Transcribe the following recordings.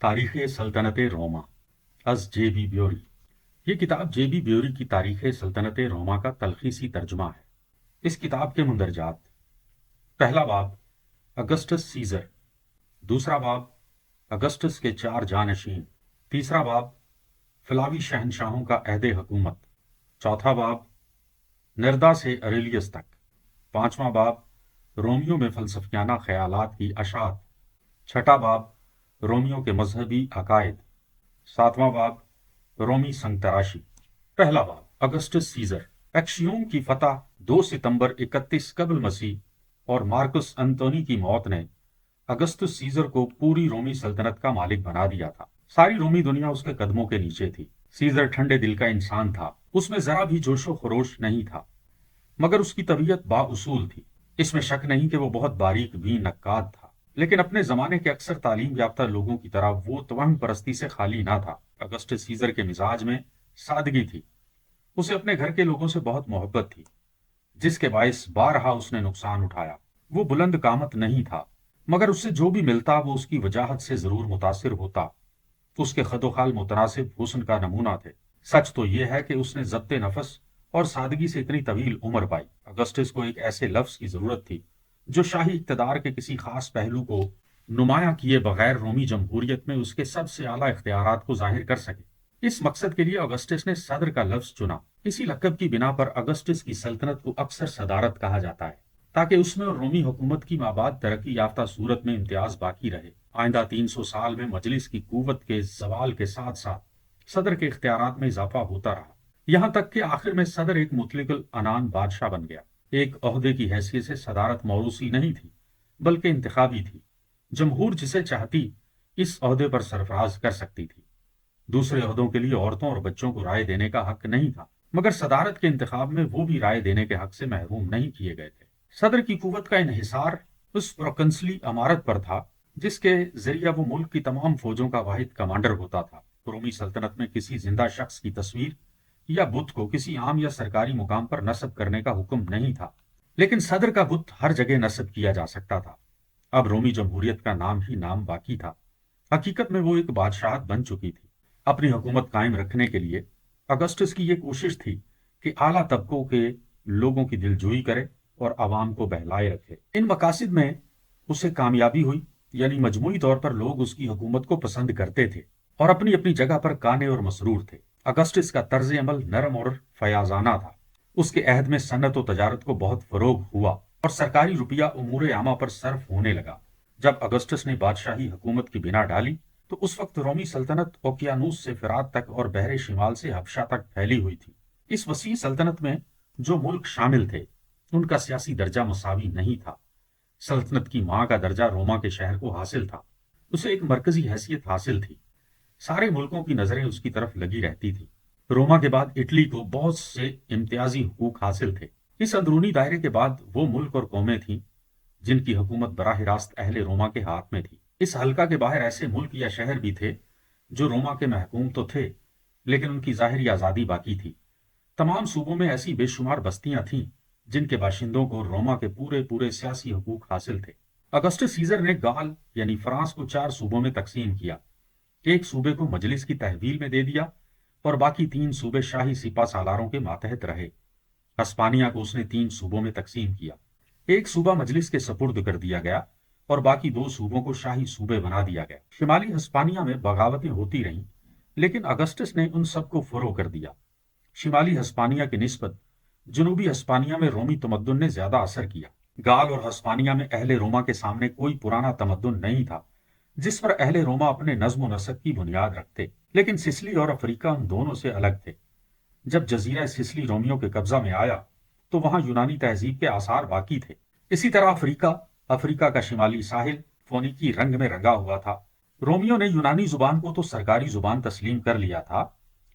تاریخ سلطنت روما از J B بیوری۔ یہ کتاب جے بی بیوری کی تاریخ سلطنت روما کا تلخیصی ترجمہ ہے۔ اس کتاب کے مندرجات: پہلا باب اگسٹس سیزر، دوسرا باب اگسٹس کے 4 جانشین، تیسرا باب فلاوی شہنشاہوں کا عہد حکومت، چوتھا باب نردا سے اریلیس تک، پانچواں باب رومیو میں فلسفیانہ خیالات کی اشاعت، چھٹا باب رومیو کے مذہبی عقائد، ساتواں باب رومی سنگ تراشی۔ پہلا باب اگسٹس سیزر۔ ایکشیوم کی فتح 2 ستمبر 31 قبل مسیح اور مارکس انتونی کی موت نے اگسٹس سیزر کو پوری رومی سلطنت کا مالک بنا دیا تھا۔ ساری رومی دنیا اس کے قدموں کے نیچے تھی۔ سیزر ٹھنڈے دل کا انسان تھا، اس میں ذرا بھی جوش و خروش نہیں تھا، مگر اس کی طبیعت با اصول تھی۔ اس میں شک نہیں کہ وہ بہت باریک بین نقاد تھا، لیکن اپنے زمانے کے اکثر تعلیم یافتہ لوگوں کی طرح وہ توہم پرستی سے خالی نہ تھا۔ اگسٹس سیزر کے مزاج میں سادگی تھی، اسے اپنے گھر کے لوگوں سے بہت محبت تھی، جس کے باعث بارہا اس نے نقصان اٹھایا۔ وہ بلند قامت نہیں تھا، مگر اس سے جو بھی ملتا وہ اس کی وجاہت سے ضرور متاثر ہوتا۔ اس کے خد و خال متناسب حسن کا نمونہ تھے۔ سچ تو یہ ہے کہ اس نے ضبط نفس اور سادگی سے اتنی طویل عمر پائی۔ اگسٹس کو ایک ایسے لفظ کی ضرورت تھی جو شاہی اقتدار کے کسی خاص پہلو کو نمایاں کیے بغیر رومی جمہوریت میں اس کے سب سے اعلیٰ اختیارات کو ظاہر کر سکے۔ اس مقصد کے لیے اگسٹس نے صدر کا لفظ چنا۔ اسی لقب کی بنا پر اگسٹس کی سلطنت کو اکثر صدارت کہا جاتا ہے، تاکہ اس میں اور رومی حکومت کی مابعد ترقی یافتہ صورت میں امتیاز باقی رہے۔ آئندہ 300 سال میں مجلس کی قوت کے زوال کے ساتھ ساتھ صدر کے اختیارات میں اضافہ ہوتا رہا، یہاں تک کہ آخر میں صدر ایک مطلق العنان بادشاہ بن گیا۔ ایک عہدے کی حیثیت سے صدارت موروثی نہیں تھی، بلکہ انتخابی تھی۔ جمہور جسے چاہتی اس عہدے پر سرفراز کر سکتی تھی۔ دوسرے عہدوں کے لیے عورتوں اور بچوں کو رائے دینے کا حق نہیں تھا، مگر صدارت کے انتخاب میں وہ بھی رائے دینے کے حق سے محروم نہیں کیے گئے تھے۔ صدر کی قوت کا انحصار اس پروکنسلی امارت پر تھا جس کے ذریعہ وہ ملک کی تمام فوجوں کا واحد کمانڈر ہوتا تھا۔ رومی سلطنت میں کسی زندہ شخص کی تصویر یا بت کو کسی عام یا سرکاری مقام پر نصب کرنے کا حکم نہیں تھا، لیکن صدر کا بت ہر جگہ نصب کیا جا سکتا تھا۔ اب رومی جمہوریت کا نام ہی نام باقی تھا، حقیقت میں وہ ایک بادشاہت بن چکی تھی۔ اپنی حکومت قائم رکھنے کے لیے اگسٹس کی یہ کوشش تھی کہ اعلیٰ طبقوں کے لوگوں کی دلجوئی کرے اور عوام کو بہلائے رکھے۔ ان مقاصد میں اسے کامیابی ہوئی، یعنی مجموعی طور پر لوگ اس کی حکومت کو پسند کرتے تھے اور اپنی اپنی جگہ پر قانع اور مسرور تھے۔ اگسٹس کا طرز عمل نرم اور فیاضانہ تھا۔ اس کے عہد میں صنعت و تجارت کو بہت فروغ ہوا اور سرکاری روپیہ امور عامہ پر صرف ہونے لگا۔ جب اگسٹس نے بادشاہی حکومت کی بنا ڈالی تو اس وقت رومی سلطنت اوقیانوس سے فرات تک اور بحر شمال سے حبشہ تک پھیلی ہوئی تھی۔ اس وسیع سلطنت میں جو ملک شامل تھے ان کا سیاسی درجہ مساوی نہیں تھا۔ سلطنت کی ماں کا درجہ روما کے شہر کو حاصل تھا، اسے ایک مرکزی حیثیت حاصل تھی۔ سارے ملکوں کی نظریں اس کی طرف لگی رہتی تھی۔ روما کے بعد اٹلی کو بہت سے امتیازی حقوق حاصل تھے۔ اس اندرونی دائرے کے بعد وہ ملک اور قومیں تھیں جن کی حکومت براہ راست اہل روما کے ہاتھ میں تھی۔ اس حلقہ کے باہر ایسے ملک یا شہر بھی تھے جو روما کے محکوم تو تھے، لیکن ان کی ظاہری آزادی باقی تھی۔ تمام صوبوں میں ایسی بے شمار بستیاں تھیں جن کے باشندوں کو روما کے پورے سیاسی حقوق حاصل تھے۔ اگسٹس سیزر نے گال یعنی فرانس کو 4 صوبوں میں تقسیم کیا۔ ایک صوبے کو مجلس کی تحویل میں دے دیا اور باقی 3 صوبے شاہی سپہ سالاروں کے ماتحت رہے۔ ہسپانیہ کو اس نے 3 صوبوں میں تقسیم کیا۔ ایک صوبہ مجلس کے سپرد کر دیا گیا اور باقی 2 صوبوں کو شاہی صوبے بنا دیا گیا۔ شمالی ہسپانیہ میں بغاوتیں ہوتی رہیں، لیکن اگسٹس نے ان سب کو فروغ کر دیا۔ شمالی ہسپانیہ کی نسبت جنوبی ہسپانیہ میں رومی تمدن نے زیادہ اثر کیا۔ گال اور ہسپانیہ میں اہل روما کے سامنے کوئی پرانا تمدن نہیں تھا جس پر اہل روما اپنے نظم و نسق کی بنیاد رکھتے، لیکن سسلی اور افریقہ ان دونوں سے الگ تھے۔ جب جزیرہ سسلی رومیوں کے قبضہ میں آیا تو وہاں یونانی تہذیب کے آثار باقی تھے۔ اسی طرح افریقہ کا شمالی ساحل فونیکی رنگ میں رنگا ہوا تھا۔ رومیوں نے یونانی زبان کو تو سرکاری زبان تسلیم کر لیا تھا،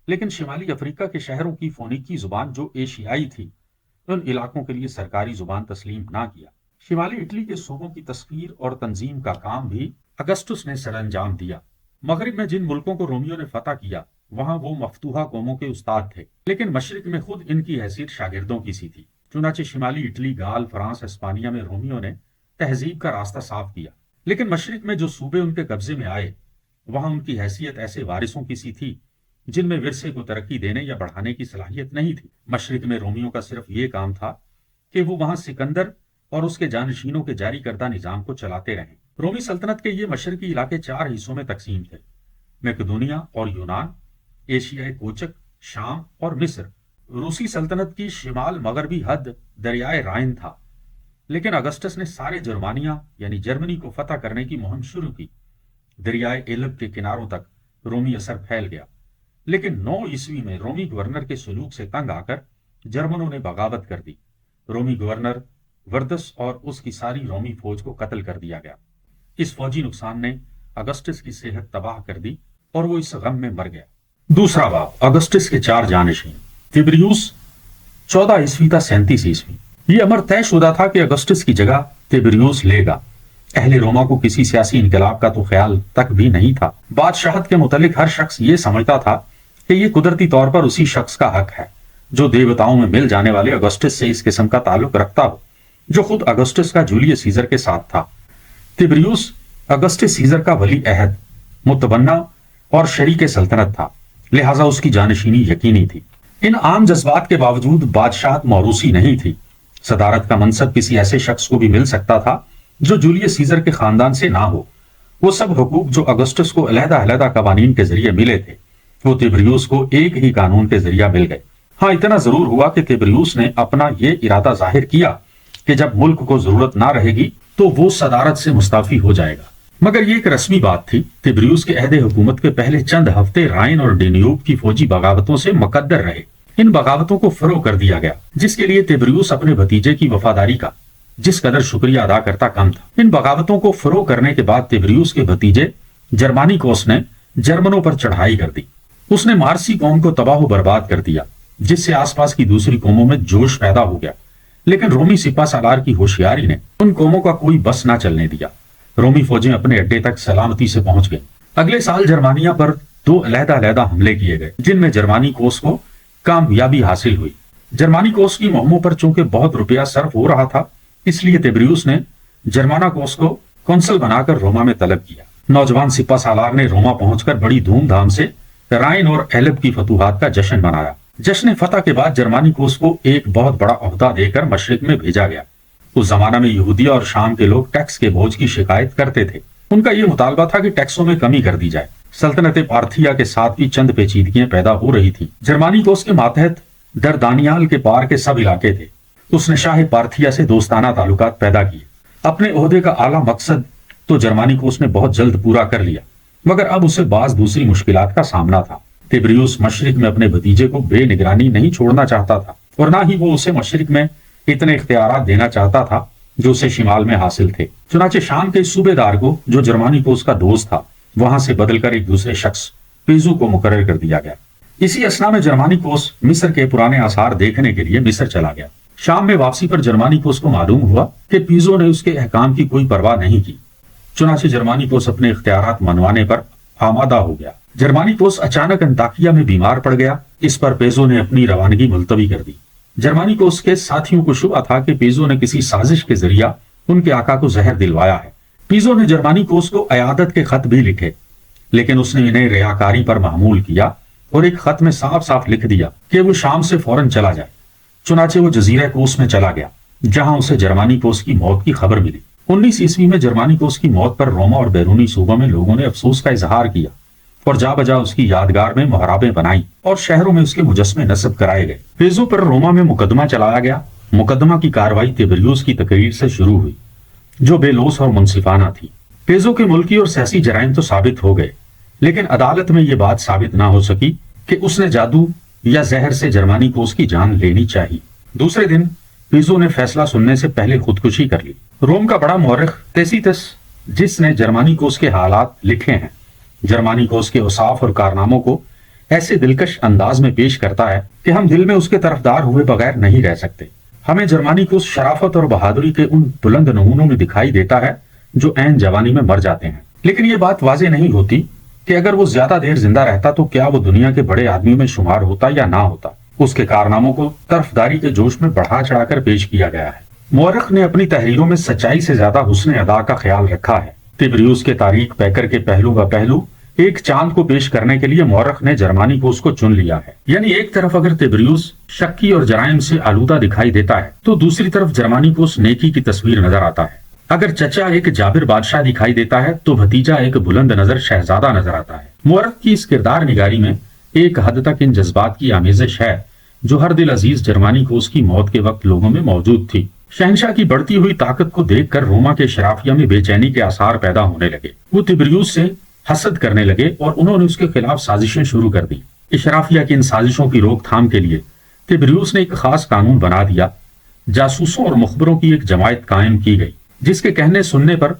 لیکن شمالی افریقہ کے شہروں کی فونیکی زبان جو ایشیائی تھی ان علاقوں کے لیے سرکاری زبان تسلیم نہ کیا۔ شمالی اٹلی کے صوبوں کی تسخیر اور تنظیم کا کام بھی اگسٹس نے سر انجام دیا۔ مغرب میں جن ملکوں کو رومیوں نے فتح کیا وہاں وہ مفتوحہ قوموں کے استاد تھے، لیکن مشرق میں خود ان کی حیثیت شاگردوں کی سی تھی۔ چنانچہ شمالی اٹلی، گال، فرانس، ہسپانیہ میں رومیوں نے تہذیب کا راستہ صاف کیا، لیکن مشرق میں جو صوبے ان کے قبضے میں آئے وہاں ان کی حیثیت ایسے وارثوں کی سی تھی جن میں ورثے کو ترقی دینے یا بڑھانے کی صلاحیت نہیں تھی۔ مشرق میں رومیوں کا صرف یہ کام تھا کہ وہ وہاں سکندر اور اس کے جانشینوں کے جاری کردہ نظام کو چلاتے رہیں۔ رومی سلطنت کے یہ مشرقی علاقے 4 حصوں میں تقسیم تھے: میقدونیہ اور یونان، ایشیائے کوچک، شام اور مصر۔ روسی سلطنت کی شمال مغربی حد دریائے رائن تھا، لیکن اگسٹس نے سارے جرمانیہ یعنی جرمنی کو فتح کرنے کی مہم شروع کی۔ دریائے ایلب کے کناروں تک رومی اثر پھیل گیا، لیکن 9 عیسوی میں رومی گورنر کے سلوک سے تنگ آ کر جرمنوں نے بغاوت کر دی۔ رومی گورنر وردس اور اس کی ساری رومی فوج کو قتل کر دیا گیا۔ اس فوجی نقصان نے اگسٹس کی صحت تباہ کر دی اور وہ اس غم میں مر گیا۔ دوسرا باب، اگسٹس کے 4 جانشین۔ تبریوس 14 عیسوی تا 37 عیسوی۔ یہ امر طے شدہ تھا کہ اگسٹس کی جگہ تبریوس لے گا۔ اہل روما کو کسی سیاسی انقلاب کا تو خیال تک بھی نہیں تھا۔ بادشاہت کے متعلق ہر شخص یہ سمجھتا تھا کہ یہ قدرتی طور پر اسی شخص کا حق ہے جو دیوتاؤں میں مل جانے والے اگسٹس سے اس قسم کا تعلق رکھتا ہو جو خود اگسٹس کا جولیس سیزر کے ساتھ تھا۔ تبریوس اگسٹس سیزر کا ولی عہد، متبنہ اور شریک سلطنت تھا، لہٰذا اس کی جانشینی یقینی تھی۔ ان عام جذبات کے باوجود بادشاہت موروثی نہیں تھی۔ صدارت کا منصب کسی ایسے شخص کو بھی مل سکتا تھا جو جولیس سیزر کے خاندان سے نہ ہو۔ وہ سب حقوق جو اگسٹس کو علیحدہ علیحدہ قوانین کے ذریعے ملے تھے وہ تبریوس کو ایک ہی قانون کے ذریعہ مل گئے۔ ہاں اتنا ضرور ہوا کہ تبریوس نے اپنا یہ ارادہ ظاہر کیا کہ جب ملک کو ضرورت نہ رہے گی تو وہ صدارت سے مستعفی ہو جائے گا، مگر یہ ایک رسمی بات تھی۔ تبریوس کے عہد حکومت کے پہلے چند ہفتے رائن اور ڈینیوب کی فوجی بغاوتوں سے مقدر رہے۔ ان بغاوتوں کو فروغ کر دیا گیا، جس کے لیے تبریوس اپنے بھتیجے کی وفاداری کا جس قدر شکریہ ادا کرتا کم تھا۔ ان بغاوتوں کو فروغ کرنے کے بعد تبریوس کے بھتیجے جرمانیکوس نے جرمنوں پر چڑھائی کر دی۔ اس نے مارسی قوم کو تباہ و برباد کر دیا، جس سے آس پاس کی دوسری قوموں میں جوش پیدا ہو گیا، لیکن رومی سپہ سالار کی ہوشیاری نے ان قوموں کا کوئی بس نہ چلنے دیا۔ رومی فوجیں اپنے اڈے تک سلامتی سے پہنچ گئیں۔ اگلے سال جرمانیہ پر 2 علیحدہ حملے کیے گئے جن میں جرمانیکوس کو کامیابی حاصل ہوئی۔ جرمانیکوس کی مہموں پر چونکہ بہت روپیہ صرف ہو رہا تھا، اس لیے تبریوس نے جرماناکوس کو کونسل بنا کر روما میں طلب کیا۔ نوجوان سپہ سالار نے روما پہنچ کر بڑی دھوم دھام سے رائن اور ایلب کی فتوحات کا جشن منایا۔ جشن فتح کے بعد جرمانیکوس کو ایک بہت بڑا عہدہ دے کر مشرق میں بھیجا گیا۔ اس زمانہ میں یہودیہ اور شام کے لوگ ٹیکس کے بوجھ کی شکایت کرتے تھے۔ ان کا یہ مطالبہ تھا کہ ٹیکسوں میں کمی کر دی جائے۔ سلطنت پارتھیا کے ساتھ بھی چند پیچیدگیاں پیدا ہو رہی تھی۔ جرمانیکوس کے ماتحت دردانیال کے پار کے سب علاقے تھے۔ اس نے شاہ پارتھیا سے دوستانہ تعلقات پیدا کیے۔ اپنے عہدے کا اعلیٰ مقصد تو جرمانیکوس نے بہت جلد پورا کر لیا، مگر اب اسے بعض دوسری مشکلات کا سامنا تھا۔ تبریوس مشرق میں اپنے بھتیجے کو بے نگرانی نہیں چھوڑنا چاہتا تھا، اور نہ ہی وہ اسے مشرق میں اتنے اختیارات دینا چاہتا تھا جو اسے شمال میں حاصل تھے۔ چنانچہ شام کے صوبے دار کو جو جرمانیکوس کا دوست تھا وہاں سے بدل کر ایک دوسرے شخص پیزو کو مقرر کر دیا گیا۔ اسی اثنا میں جرمانیکوس مصر کے پرانے آثار دیکھنے کے لیے مصر چلا گیا۔ شام میں واپسی پر جرمانیکوس کو معلوم ہوا کہ پیزو نے اس کے احکام کی کوئی پرواہ نہیں کی، چنانچہ جرمانیکوس اپنے اختیارات منوانے پر آمادہ ہو گیا۔ جرمانیکوس اچانک انطاکیہ میں بیمار پڑ گیا، اس پر پیزو نے اپنی روانگی ملتوی کر دی۔ جرمانیکوس کے ساتھیوں کو شبہ تھا کہ پیزو نے کسی سازش کے ذریعہ ان کے آقا کو زہر دلوایا ہے۔ پیزو نے جرمانیکوس کو عیادت کے خط بھی لکھے، لیکن اس نے انہیں ریاکاری پر محمول کیا اور ایک خط میں صاف صاف لکھ دیا کہ وہ شام سے فوراً چلا جائے۔ چنانچہ وہ جزیرہ کوس میں چلا گیا، جہاں اسے جرمانیکوس کی موت کی خبر ملی۔ 19 عیسوی میں جرمانیکوس کی موت پر روما اور بیرونی صوبوں میں لوگوں نے افسوس کا اظہار کیا اور جا بجا اس کی یادگار میں محرابیں بنائیں اور شہروں میں اس کے مجسمے نصب کرائے گئے۔ پیزو پر روما میں مقدمہ چلایا گیا۔ مقدمہ کی کارروائی تبریوس کی تقریر سے شروع ہوئی جو بے لوث اور منصفانہ تھی۔ پیزو کے ملکی اور سیاسی جرائم تو ثابت ہو گئے، لیکن عدالت میں یہ بات ثابت نہ ہو سکی کہ اس نے جادو یا زہر سے جرمانیکوس کی جان لینی چاہیے۔ دوسرے دن پیزو نے فیصلہ سننے سے پہلے خودکشی کر لی۔ روم کا بڑا مورخ تیسیتس، جس نے جرمانیکوس کے حالات لکھے ہیں، جرمانیکوس کے اوصاف اور کارناموں کو ایسے دلکش انداز میں پیش کرتا ہے کہ ہم دل میں اس کے طرفدار ہوئے بغیر نہیں رہ سکتے۔ ہمیں جرمانیکوس شرافت اور بہادری کے ان بلند نمونوں میں دکھائی دیتا ہے جو عین جوانی میں مر جاتے ہیں، لیکن یہ بات واضح نہیں ہوتی کہ اگر وہ زیادہ دیر زندہ رہتا تو کیا وہ دنیا کے بڑے آدمیوں میں شمار ہوتا یا نہ ہوتا۔ اس کے کارناموں کو طرفداری کے جوش میں بڑھا چڑھا کر پیش کیا گیا ہے۔ مورخ نے اپنی تحریروں میں سچائی سے زیادہ حسن ادا کا خیال رکھا ہے۔ تبریوس کے تاریخ پیکر کے پہلو ایک چاند کو پیش کرنے کے لیے مورخ نے جرمانیکوس کو چن لیا ہے۔ یعنی ایک طرف اگر تبریوس شکی اور جرائم سے آلودہ دکھائی دیتا ہے تو دوسری طرف جرمانیکوس نیکی کی تصویر نظر آتا ہے۔ اگر چچا ایک جابر بادشاہ دکھائی دیتا ہے تو بھتیجا ایک بلند نظر شہزادہ نظر آتا ہے۔ مورخ کی اس کردار نگاری میں ایک حد تک ان جذبات کی آمیزش ہے جو ہر دل عزیز جرمانیکوس کی موت کے وقت لوگوں میں موجود تھی۔ شہنشاہ کی بڑھتی ہوئی طاقت کو دیکھ کر روما کے اشرافیہ میں بے چینی کے آثار پیدا ہونے لگے۔ وہ تبریوس سے حسد کرنے لگے اور انہوں نے اس کے خلاف سازشیں شروع کر دی۔ اشرافیہ کی ان سازشوں کی روک تھام کے لیے تبریوس نے ایک خاص قانون بنا دیا۔ جاسوسوں اور مخبروں کی ایک جماعت قائم کی گئی جس کے کہنے سننے پر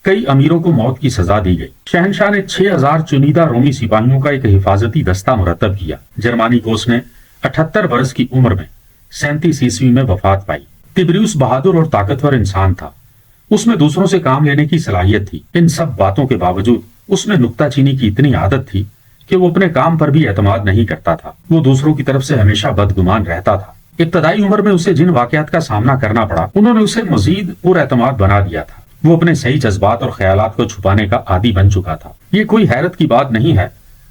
کئی امیروں کو موت کی سزا دی گئی۔ شہنشاہ نے 6000 چنیدہ رومی سپاہیوں کا ایک حفاظتی دستہ مرتب کیا۔ جرمانیکوس نے 78 برس کی عمر میں 37 عیسوی میں وفات پائی۔ تبریوس بہادر اور طاقتور انسان تھا۔ اس میں دوسروں سے کام لینے کی صلاحیت تھی۔ ان سب باتوں کے باوجود اس میں نکتہ چینی کی اتنی عادت تھی کہ وہ اپنے کام پر بھی اعتماد نہیں کرتا تھا۔ وہ دوسروں کی طرف سے ہمیشہ بدگمان رہتا تھا۔ ابتدائی عمر میں اسے جن واقعات کا سامنا کرنا پڑا انہوں نے اسے مزید پر اعتماد بنا دیا تھا۔ وہ اپنے صحیح جذبات اور خیالات کو چھپانے کا عادی بن چکا تھا۔ یہ کوئی حیرت کی بات نہیں ہے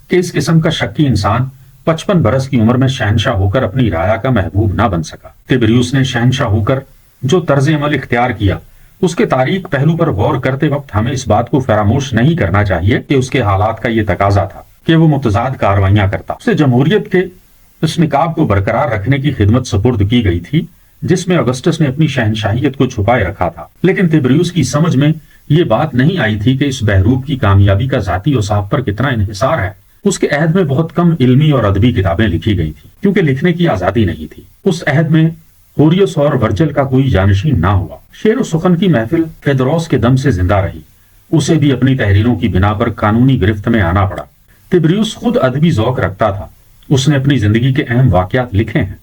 کہ اس قسم کا شکی انسان 55 برس کی عمر میں شہنشاہ ہو کر اپنی رعایا کا محبوب نہ بن سکا۔ تبریوس نے شہنشاہ ہو کر جو طرز عمل اختیار کیا اس کے تاریخ پہلو پر غور کرتے وقت ہمیں اس بات کو فراموش نہیں کرنا چاہیے کہ اس کے حالات کا یہ تقاضا تھا کہ وہ متضاد کاروائیاں کرتا۔ اسے جمہوریت کے اس نکاب کو برقرار رکھنے کی خدمت سپرد کی گئی تھی جس میں اگسٹس نے اپنی شہنشاہیت کو چھپائے رکھا تھا، لیکن تبریوس کی سمجھ میں یہ بات نہیں آئی تھی کہ اس بہروب کی کامیابی کا ذاتی اوصاف پر کتنا انحصار ہے۔ اس کے عہد میں بہت کم علمی اور ادبی کتابیں لکھی گئی تھی کیونکہ لکھنے کی آزادی نہیں تھی۔ اس عہد میں ہوریوس اور ورجل کا کوئی جانشین نہ ہوا۔ شعر و سخن کی محفل فیدروس کے دم سے زندہ رہی۔ اسے بھی اپنی تحریروں کی بنا پر قانونی گرفت میں آنا پڑا۔ تبریوس خود ادبی ذوق رکھتا تھا۔ اس نے اپنی زندگی کے اہم واقعات لکھے ہیں۔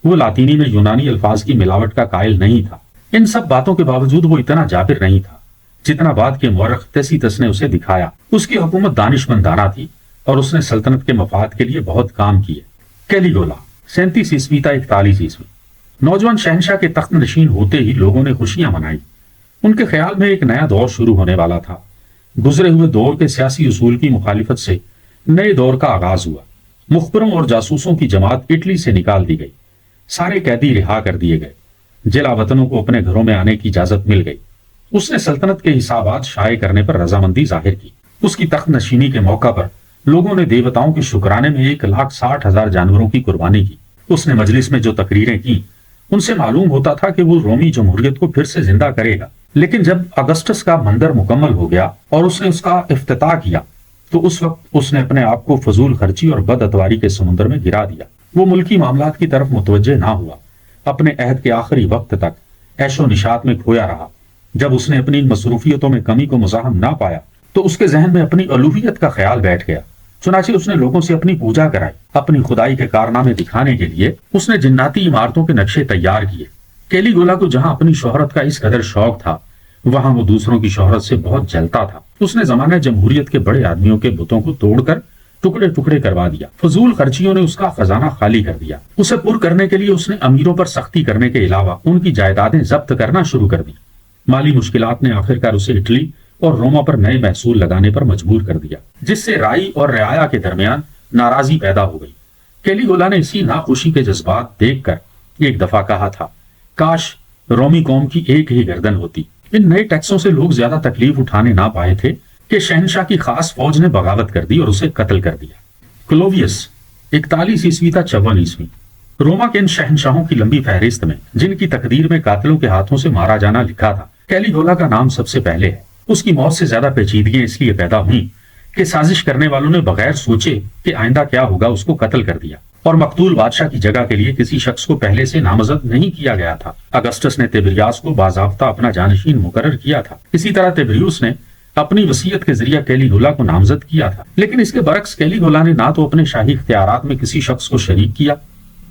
وہ لاطینی میں یونانی الفاظ کی ملاوٹ کا قائل نہیں تھا۔ ان سب باتوں کے باوجود وہ اتنا جابر نہیں تھا جتنا بعد کے مورخ تسیتس نے اسے دکھایا۔ اس کی حکومت دانش مندانہ تھی اور اس نے سلطنت کے مفاد کے لیے بہت کام کیے۔ کیلیگولا 37 عیسوی تا 41 عیسوی۔ نوجوان شہنشاہ کے تخت نشین ہوتے ہی لوگوں نے خوشیاں منائی۔ ان کے خیال میں ایک نیا دور شروع ہونے والا تھا۔ گزرے ہوئے دور کے سیاسی اصول کی مخالفت سے نئے دور کا آغاز ہوا۔ مخبروں اور جاسوسوں کی جماعت اٹلی سے نکال دی گئی۔ سارے قیدی رہا کر دیے گئے۔ جلا وطنوں کو اپنے گھروں میں آنے کی اجازت مل گئی۔ اس نے سلطنت کے حسابات شائع کرنے پر رضامندی ظاہر کی۔ اس کی تخت نشینی کے موقع پر لوگوں نے دیوتاؤں کے شکرانے میں 1,60,000 جانوروں کی قربانی کی۔ اس نے مجلس میں جو تقریریں کی ان سے معلوم ہوتا تھا کہ وہ رومی جمہوریت کو پھر سے زندہ کرے گا۔ لیکن جب اگسٹس کا منظر مکمل ہو گیا اور اس نے اس کا افتتاح کیا تو اس وقت اس نے اپنے آپ کو فضول خرچی اور بد اتواری کے سمندر میں گرا دیا۔ وہ ملکی معاملات کی طرف متوجہ نہ ہوا۔ اپنے عہد کے آخری وقت تک عیش و نشاط میں کھویا رہا۔ جب اس نے اپنی مصروفیتوں میں کمی کو مزاحم نہ پایا تو اس کے ذہن میں اپنی الوہیت کا خیال بیٹھ گیا۔ چنانچہ اس نے لوگوں سے اپنی پوجا کرائی۔ اپنی خدائی کے کارنامے دکھانے کے لیے اس نے جناتی عمارتوں کے نقشے تیار کیے۔ کیلیگولا کو جہاں اپنی شہرت کا اس قدر شوق تھا وہاں وہ دوسروں کی شہرت سے بہت جلتا تھا۔ اس نے زمانہ جمہوریت کے بڑے آدمیوں کے بتوں کو توڑ کر ٹکڑے ٹکڑے کروا دیا۔ فضول خرچیوں نے اس کا خزانہ خالی کر دیا۔ اسے پر کرنے کے لیے اس نے امیروں پر سختی کرنے کے علاوہ ان کی جائیدادیں ضبط کرنا شروع کر دی۔ مالی مشکلات نے آخرکار اسے اٹلی اور روما پر نئے محصول لگانے پر مجبور کر دیا جس سے رائی اور رعایا کے درمیان ناراضی پیدا ہو گئی۔ کیلیگولا نے اسی ناخوشی کے جذبات دیکھ کر ایک دفعہ کہا تھا، کاش رومی قوم کی ایک ہی گردن ہوتی۔ ان نئے ٹیکسوں سے لوگ زیادہ تکلیف اٹھانے نہ پائے تھے کہ شہنشاہ کی خاص فوج نے بغاوت کر دی اور اسے قتل کر دیا۔ کلوویس 41 عیسوی تا 54 عیسوی۔ روما کے ان شہنشاہوں کی لمبی فہرست میں جن کی تقدیر میں قاتلوں کے ہاتھوں سے مارا جانا لکھا تھا کیلیگولا کا نام سب سے پہلے ہے۔ اس کی موت سے زیادہ پیچیدگیاں اس لیے پیدا ہوئیں کہ سازش کرنے والوں نے بغیر سوچے کہ آئندہ کیا ہوگا اس کو قتل کر دیا اور مقتول بادشاہ کی جگہ کے لیے کسی شخص کو پہلے سے نامزد نہیں کیا گیا تھا۔ اگسٹس نے تیبریاس کو باضابطہ اپنا جانشین مقرر کیا تھا۔ اسی طرح تیبریوس نے اپنی وصیت کے ذریعہ کیلیگولا کو نامزد کیا تھا، لیکن اس کے برعکس کیلیگولا نے نہ تو اپنے شاہی اختیارات میں کسی شخص کو شریک کیا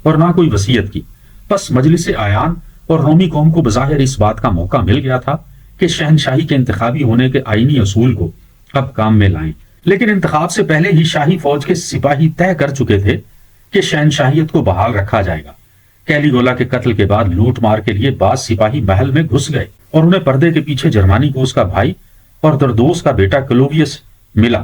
اور نہ کوئی وصیت کی۔ بس مجلس اعیان اور رومی قوم کو بظاہر اس بات کا موقع مل گیا تھا کہ شہنشاہی کے انتخابی ہونے کے آئینی اصول کو اب کام میں لائیں، لیکن انتخاب سے پہلے ہی شاہی فوج کے سپاہی طے کر چکے تھے کہ شہنشاہیت کو بحال رکھا جائے گا۔ کیلیگولا کے قتل کے بعد لوٹ مار کے لیے بعض سپاہی محل میں گھس گئے اور انہیں پردے کے پیچھے جرمانیکوس کا بھائی اور دردوس کا بیٹا کلوویس ملا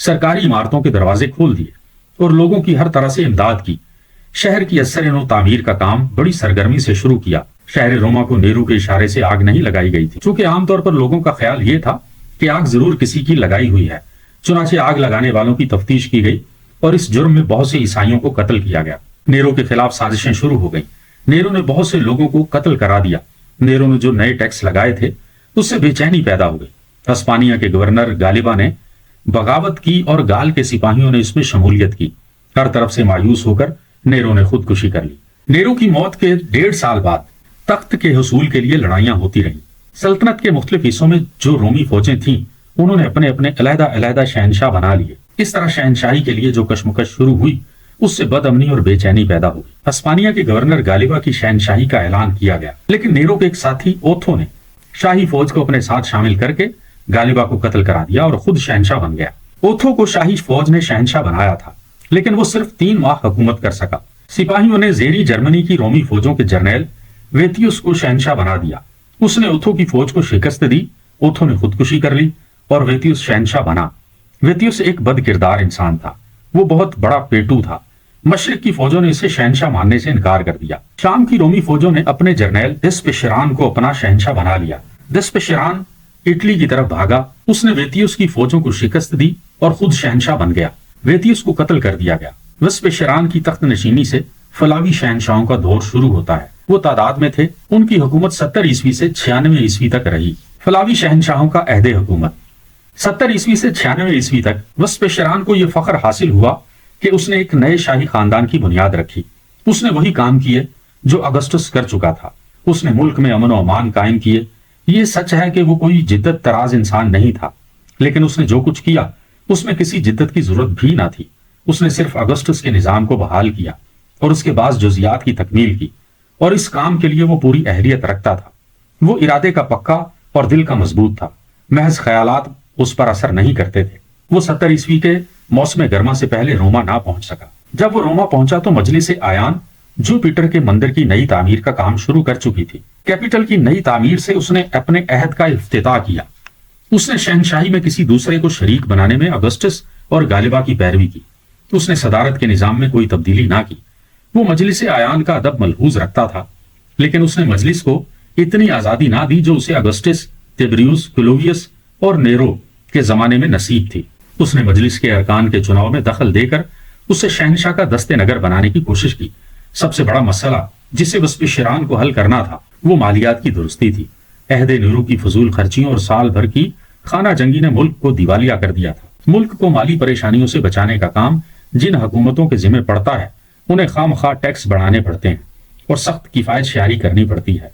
سرکاری عمارتوں کے دروازے کھول دیے اور لوگوں کی ہر طرح سے امداد کی۔ شہر کی اثر نو تعمیر کا کام بڑی سرگرمی سے شروع کیا۔ شہر روما کو نیرو کے اشارے سے آگ نہیں لگائی گئی تھی، چونکہ عام طور پر لوگوں کا خیال یہ تھا کہ آگ ضرور کسی کی لگائی ہوئی ہے۔ چنانچہ آگ لگانے والوں کی تفتیش کی گئی اور اس جرم میں بہت سے عیسائیوں کو قتل کیا گیا۔ نیرو کے خلاف سازشیں شروع ہو گئیں۔ نیرو نے بہت سے لوگوں کو قتل کرا دیا۔ نیرو نے جو نئے ٹیکس لگائے تھے اس سے بے چینی پیدا ہو گئی۔ ہسپانیہ کے گورنر گالیبا نے بغاوت کی اور گال کے سپاہیوں نے اس میں شمولیت کی۔ ہر طرف سے مایوس ہو کر نیرو نے خودکشی کر لی۔ نیرو کی موت کے 1.5 سال بعد تخت کے حصول کے لیے لڑائیاں ہوتی رہیں۔ سلطنت کے مختلف حصوں میں جو رومی فوجیں تھیں انہوں نے اپنے اپنے علیحدہ علیحدہ شہنشاہ بنا لیے۔ اس طرح شہنشاہی کے لیے جو کشمکش شروع ہوئی اس سے بد امنی اور بے چینی پیدا ہو گئی۔ ہسپانیہ کے گورنر گالیبا کی شہنشاہی کا اعلان کیا گیا، لیکن نیرو کے ایک ساتھی اوتھو نے شاہی فوج کو اپنے ساتھ شامل کر کے گالیبا کو قتل کرا دیا اور خود شہنشاہ بن گیا۔ اوتھو کو شاہی فوج نے شہنشاہ بنایا تھا، لیکن وہ صرف 3 ماہ حکومت کر سکا۔ سپاہیوں نے زیری جرمنی کی رومی فوجوں کے جرنیل ویتیوس کو شہنشاہ بنا دیا۔ اس نے اوتھو کی فوج کو شکست دی، اوتھو نے خودکشی کر لی اور ویتیوس شہنشاہ بنا۔ ویتیوس ایک بد کردار انسان تھا، وہ بہت بڑا پیٹو تھا۔ مشرق کی فوجوں نے اسے شہنشاہ ماننے سے انکار کر دیا۔ شام کی رومی فوجوں نے اپنے جرنیل دسپشران کو اپنا شہنشاہ بنا لیا۔ دسپشران اٹلی کی طرف بھاگا، اس نے ویتیوس کی فوجوں کو شکست دی اور خود شہنشاہ بن گیا۔ ویتیوس کو قتل کر دیا گیا۔ وسپشران کی تخت نشینی سے فلاوی شہنشاہوں کا دور شروع ہوتا ہے۔ وہ تعداد میں تھے، ان کی حکومت 70 عیسوی سے 96 عیسوی تک رہی۔ فلاوی شہنشاہوں کا عہد حکومت 70 عیسوی سے 96 عیسوی تک وسپشران کو یہ فخر حاصل ہوا کہ اس نے ایک نئے شاہی خاندان کی بنیاد رکھی۔ اس نے وہی کام کیے جو اگسٹس کر چکا تھا۔ اس نے ملک میں امن و امان قائم کیے۔ یہ سچ ہے کہ وہ کوئی جدت طراز انسان نہیں تھا، لیکن اس نے جو کچھ کیا اس میں کسی جدت کی ضرورت بھی نہ تھی۔ اس نے صرف اگسٹس کے نظام کو بحال کیا اور اس کے بعض جزیات کی تکمیل کی، اور اس کام کے لیے وہ پوری اہلیت رکھتا تھا۔ وہ ارادے کا پکا اور دل کا مضبوط تھا، محض خیالات اس پر اثر نہیں کرتے تھے۔ وہ 70 عیسوی کے موسم گرما سے پہلے روما نہ پہنچ سکا۔ جب وہ روما پہنچا تو مجلس آیان جوپیٹر کے مندر کی نئی تعمیر کا کام شروع کر چکی تھی۔ کیپٹل کی نئی تعمیر سے اس نے اپنے عہد کا افتتاح کیا۔ اس نے شہنشاہی میں کسی دوسرے کو شریک بنانے میں اگسٹس اور گالیبا کی پیروی کی۔ اس نے صدارت کے نظام میں کوئی تبدیلی نہ کی۔ وہ مجلس آیان کا ادب ملحوظ رکھتا تھا، لیکن اس نے مجلس کو اتنی آزادی نہ دی جو اسے اگسٹس، تیبریوس، کلوویس اور نیرو کے زمانے میں نصیب تھی۔ اس نے مجلس کے ارکان کے چناؤ میں دخل دے کر اسے شہنشاہ کا دست نگر بنانے کی کوشش کی۔ سب سے بڑا مسئلہ جسے وسپشران کو حل کرنا تھا وہ مالیات کی درستی تھی۔ عہد نیرو کی فضول خرچیوں اور سال بھر کی خانہ جنگی نے ملک کو دیوالیہ کر دیا تھا۔ ملک کو مالی پریشانیوں سے بچانے کا کام جن حکومتوں کے ذمہ پڑتا ہے انہیں خام خواہ ٹیکس بڑھانے پڑتے ہیں اور سخت کفایت شعاری کرنی پڑتی ہے۔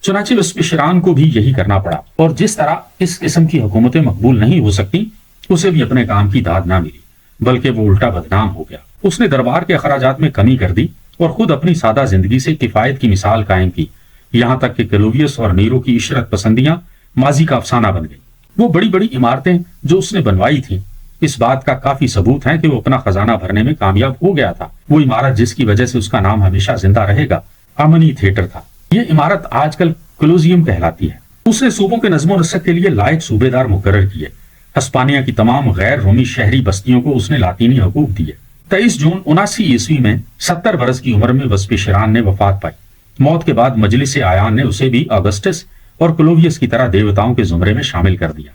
چنانچہ وسپشران کو بھی یہی کرنا پڑا، اور جس طرح اس قسم کی حکومتیں مقبول نہیں ہو سکتی اسے بھی اپنے کام کی داد نہ ملی، بلکہ وہ الٹا بدنام ہو گیا۔ اس نے دربار کے اخراجات میں کمی کر دی اور خود اپنی سادہ زندگی سے کفایت کی مثال قائم کی، یہاں تک کہ کلوویس اور نیرو کی عشرت پسندیاں ماضی کا افسانہ بن گئی۔ وہ بڑی بڑی عمارتیں جو اس نے بنوائی تھیں اس بات کا کافی ثبوت ہے کہ وہ اپنا خزانہ بھرنے میں کامیاب ہو گیا تھا۔ وہ عمارت جس کی وجہ سے اس کا نام ہمیشہ زندہ رہے گا امنی تھیٹر تھا۔ یہ عمارت آج کل کولوزیم کہلاتی ہے۔ اس نے صوبوں کے نظم و نسق کے لیے لائق صوبے دار مقرر کیے۔ ہسپانیہ کی تمام غیر رومی شہری بستیوں کو اس نے لاطینی حقوق دیے۔ 23 جون 79 عیسوی میں 70 برس کی عمر میں وسپشران نے وفات پائی۔ موت کے بعد مجلس آیان نے اسے بھی اگسٹس اور کلوویس کی طرح دیوتاؤں کے زمرے میں شامل کر دیا۔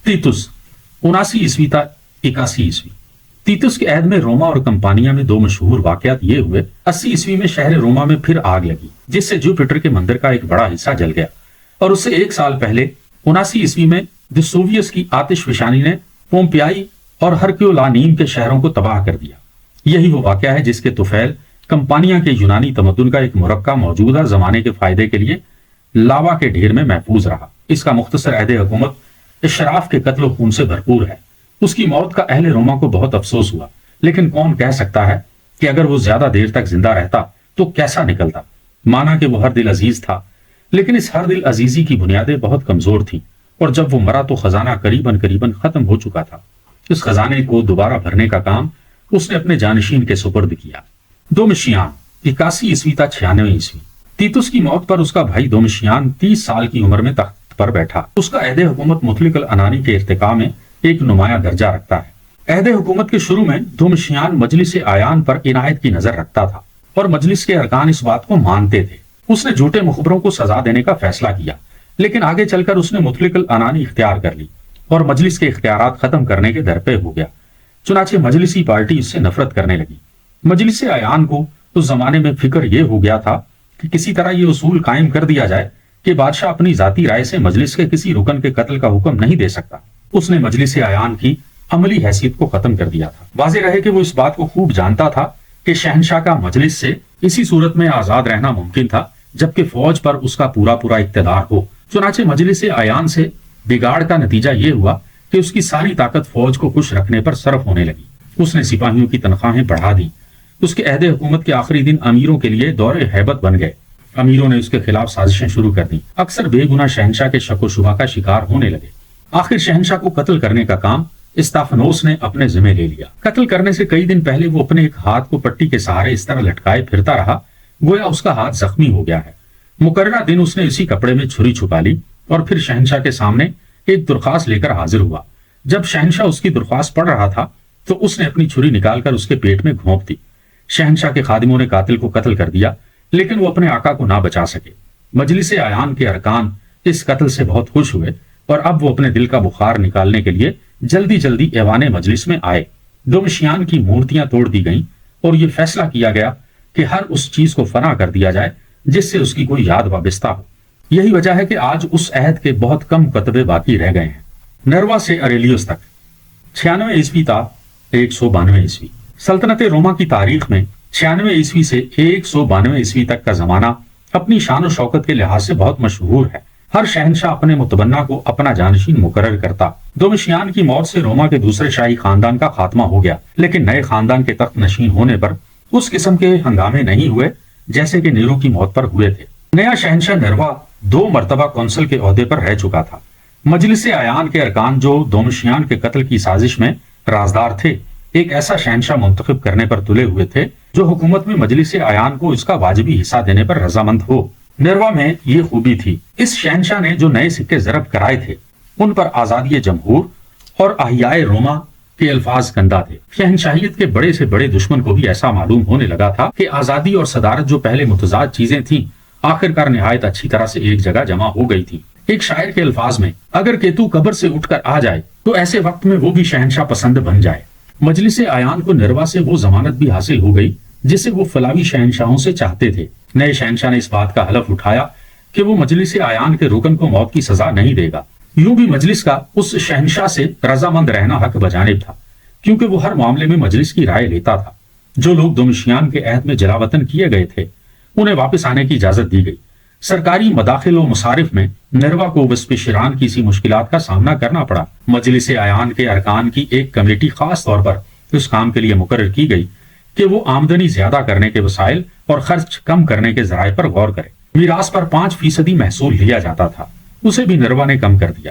تیتس 79 عیسوی تا 81 عیسوی۔ تیتس کے عہد میں روما اور کمپانیا میں 2 مشہور واقعات یہ ہوئے۔ 80 عیسوی میں شہر روما میں پھر آگ لگی جس سے جوپیٹر کے مندر کا ایک بڑا حصہ جل گیا، اور اس سے 1 سال پہلے 79 عیسوی میں ویسوویس کی آتش فشانی نے پومپیائی اور ہرکیولانیم کے شہروں کو تباہ کر دیا۔ یہی وہ واقعہ ہے جس کے طفیل کمپانیا کے یونانی تمدن کا ایک مرکہ موجودہ زمانے کے فائدے کے لیے لاوا کے ڈھیر میں محفوظ رہا۔ اس کا مختصر عہد حکومت اشراف کے قتل و خون سے بھرپور ہے۔ اس کی موت کا اہل روما کو بہت افسوس ہوا، لیکن کون کہہ سکتا ہے کہ اگر وہ زیادہ دیر تک زندہ رہتا تو کیسا نکلتا۔ مانا کہ وہ ہر دل عزیز تھا، لیکن اس ہر دل عزیزی کی بنیادیں بہت کمزور تھیں، اور جب وہ مرا تو خزانہ قریباً ختم ہو چکا تھا۔ اس خزانے کو دوبارہ بھرنے کا کام اس نے اپنے جانشین کے سپرد کیا۔ دومشیان 81 عیسوی تا 96 عیسوی۔ تیتس کی موت پر اس کا بھائی دومشیان 30 سال کی عمر میں تخت پر بیٹھا۔ اس کا عہد حکومت مطلق العنانی کے ارتقاء میں ایک نمایاں درجہ رکھتا ہے۔ عہد حکومت کے شروع میں دومشیان مجلس اعیان پر عنایت کی نظر رکھتا تھا اور مجلس کے ارکان اس بات کو مانتے تھے۔ اس نے جھوٹے مخبروں کو سزا دینے کا فیصلہ کیا، لیکن آگے چل کر اس نے مطلق العنانی اختیار کر لی اور مجلس کے اختیارات ختم کرنے کے در پہ ہو گیا۔ چنانچہ مجلسی پارٹی اس سے نفرت کرنے لگی۔ مجلس اعیان کو اس زمانے میں فکر یہ ہو گیا تھا کہ کسی طرح یہ اصول قائم کر دیا جائے کہ بادشاہ اپنی ذاتی رائے سے مجلس کے کسی رکن کے قتل کا حکم نہیں دے سکتا۔ اس نے مجلس اعیان کی عملی حیثیت کو ختم کر دیا تھا۔ واضح رہے کہ وہ اس بات کو خوب جانتا تھا کہ شہنشاہ کا مجلس سے اسی صورت میں آزاد رہنا ممکن تھا جبکہ فوج پر اس کا پورا اقتدار ہو۔ چنانچہ مجلس اعیان سے بگاڑ کا نتیجہ یہ ہوا کہ اس کی ساری طاقت فوج کو خوش رکھنے پر صرف ہونے لگی۔ اس نے سپاہیوں کی تنخواہیں بڑھا دی۔ اس کے عہد حکومت کے آخری دن امیروں کے لیے دور ہیبت بن گئے۔ امیروں نے اس کے خلاف سازشیں شروع کر دیں۔ اکثر بے گناہ شہنشاہ کے شک و شبہ کا شکار ہونے لگے۔ آخر شہنشاہ کو قتل کرنے کا کام استفانوس نے اپنے ذمہ لے لیا۔ قتل کرنے سے کئی دن پہلے وہ اپنے ایک ہاتھ کو پٹی کے سہارے اس طرح لٹکائے پھرتا رہا گویا اس کا ہاتھ زخمی ہو گیا ہے۔ مقررہ دن اس نے اسی کپڑے میں چھری چھپا لی اور پھر شہنشاہ کے سامنے ایک درخواست لے کر حاضر ہوا۔ جب شہنشاہ اس کی درخواست پڑھ رہا تھا تو اس نے اپنی چھری نکال کر اس کے پیٹ میں گھونپ دی۔ شہنشاہ کے خادموں نے قاتل کو قتل کر دیا لیکن وہ اپنے آقا کو نہ بچا سکے۔ مجلس اعیان کے ارکان اس قتل سے بہت خوش ہوئے اور اب وہ اپنے دل کا بخار نکالنے کے لیے جلدی جلدی ایوان مجلس میں آئے۔ دومشیان کی مورتیاں توڑ دی گئیں اور یہ فیصلہ کیا گیا کہ ہر اس چیز کو فنا کر دیا جائے جس سے اس کی کوئی یاد وابستہ ہو۔ یہی وجہ ہے کہ آج اس عہد کے بہت کم کتبے باقی رہ گئے ہیں۔ نروا سے اریلیوس تک 96 عیسوی تا 192 عیسوی۔ سلطنت روما کی تاریخ میں 96 عیسوی سے 192 عیسوی تک کا زمانہ اپنی شان و شوکت کے لحاظ سے بہت مشہور ہے۔ ہر شہنشاہ اپنے متبنہ کو اپنا جانشین مقرر کرتا۔ دومشیان کی موت سے روما کے دوسرے شاہی خاندان کا خاتمہ ہو گیا، لیکن نئے خاندان کے تخت نشین ہونے پر اس قسم کے ہنگامے نہیں ہوئے جیسے کہ نیرو کی موت پر ہوئے تھے۔ نیا شہنشاہ نروا 2 مرتبہ کونسل کے عہدے پر رہ چکا تھا۔ مجلس اعیان کے ارکان جو دومشیان کے قتل کی سازش میں رازدار تھے ایک ایسا شہنشاہ منتخب کرنے پر تلے ہوئے تھے جو حکومت میں مجلس اعیان کو اس کا واجبی حصہ دینے پر رضامند ہو۔ نروا میں یہ خوبی تھی، اس شہنشاہ نے جو نئے سکے ضرب کرائے تھے ان پر آزادی جمہور اور احیائے روما کے الفاظ گندہ تھے۔ شہنشاہیت کے بڑے سے بڑے دشمن کو بھی ایسا معلوم ہونے لگا تھا کہ آزادی اور صدارت جو پہلے متضاد چیزیں تھیں آخرکار نہایت اچھی طرح سے ایک جگہ جمع ہو گئی تھی۔ ایک شاعر کے الفاظ میں اگر کیتو قبر سے اٹھ کر آ جائے تو ایسے وقت میں وہ بھی شہنشاہ پسند بن جائے۔ مجلس اعیان کو نروا سے وہ ضمانت بھی حاصل ہو گئی جسے وہ فلاوی شہنشاہوں سے چاہتے تھے۔ نئے شہنشاہ نے اس بات کا حلف اٹھایا کہ وہ مجلس اعیان کے رکن کو موت کی سزا نہیں دے گا۔ یوں بھی مجلس کا اس شہنشاہ سے رضامند رہنا حق بجانب تھا کیونکہ وہ ہر معاملے میں مجلس کی رائے لیتا تھا۔ جو لوگ دومشیان کے عہد میں جلاوطن کیے گئے تھے انہیں واپس آنے کی اجازت دی گئی۔ سرکاری مداخل و مصارف میں نروا کو وسپ شیران کی سی مشکلات کا سامنا کرنا پڑا۔ مجلس اعیان کے ارکان کی ایک کمیٹی خاص طور پر اس کام کے لیے مقرر کی گئی کہ وہ آمدنی زیادہ کرنے کے وسائل اور خرچ کم کرنے کے ذرائع پر غور کرے۔ میراث پر 5% محصول لیا جاتا تھا، اسے بھی نروا نے کم کر دیا۔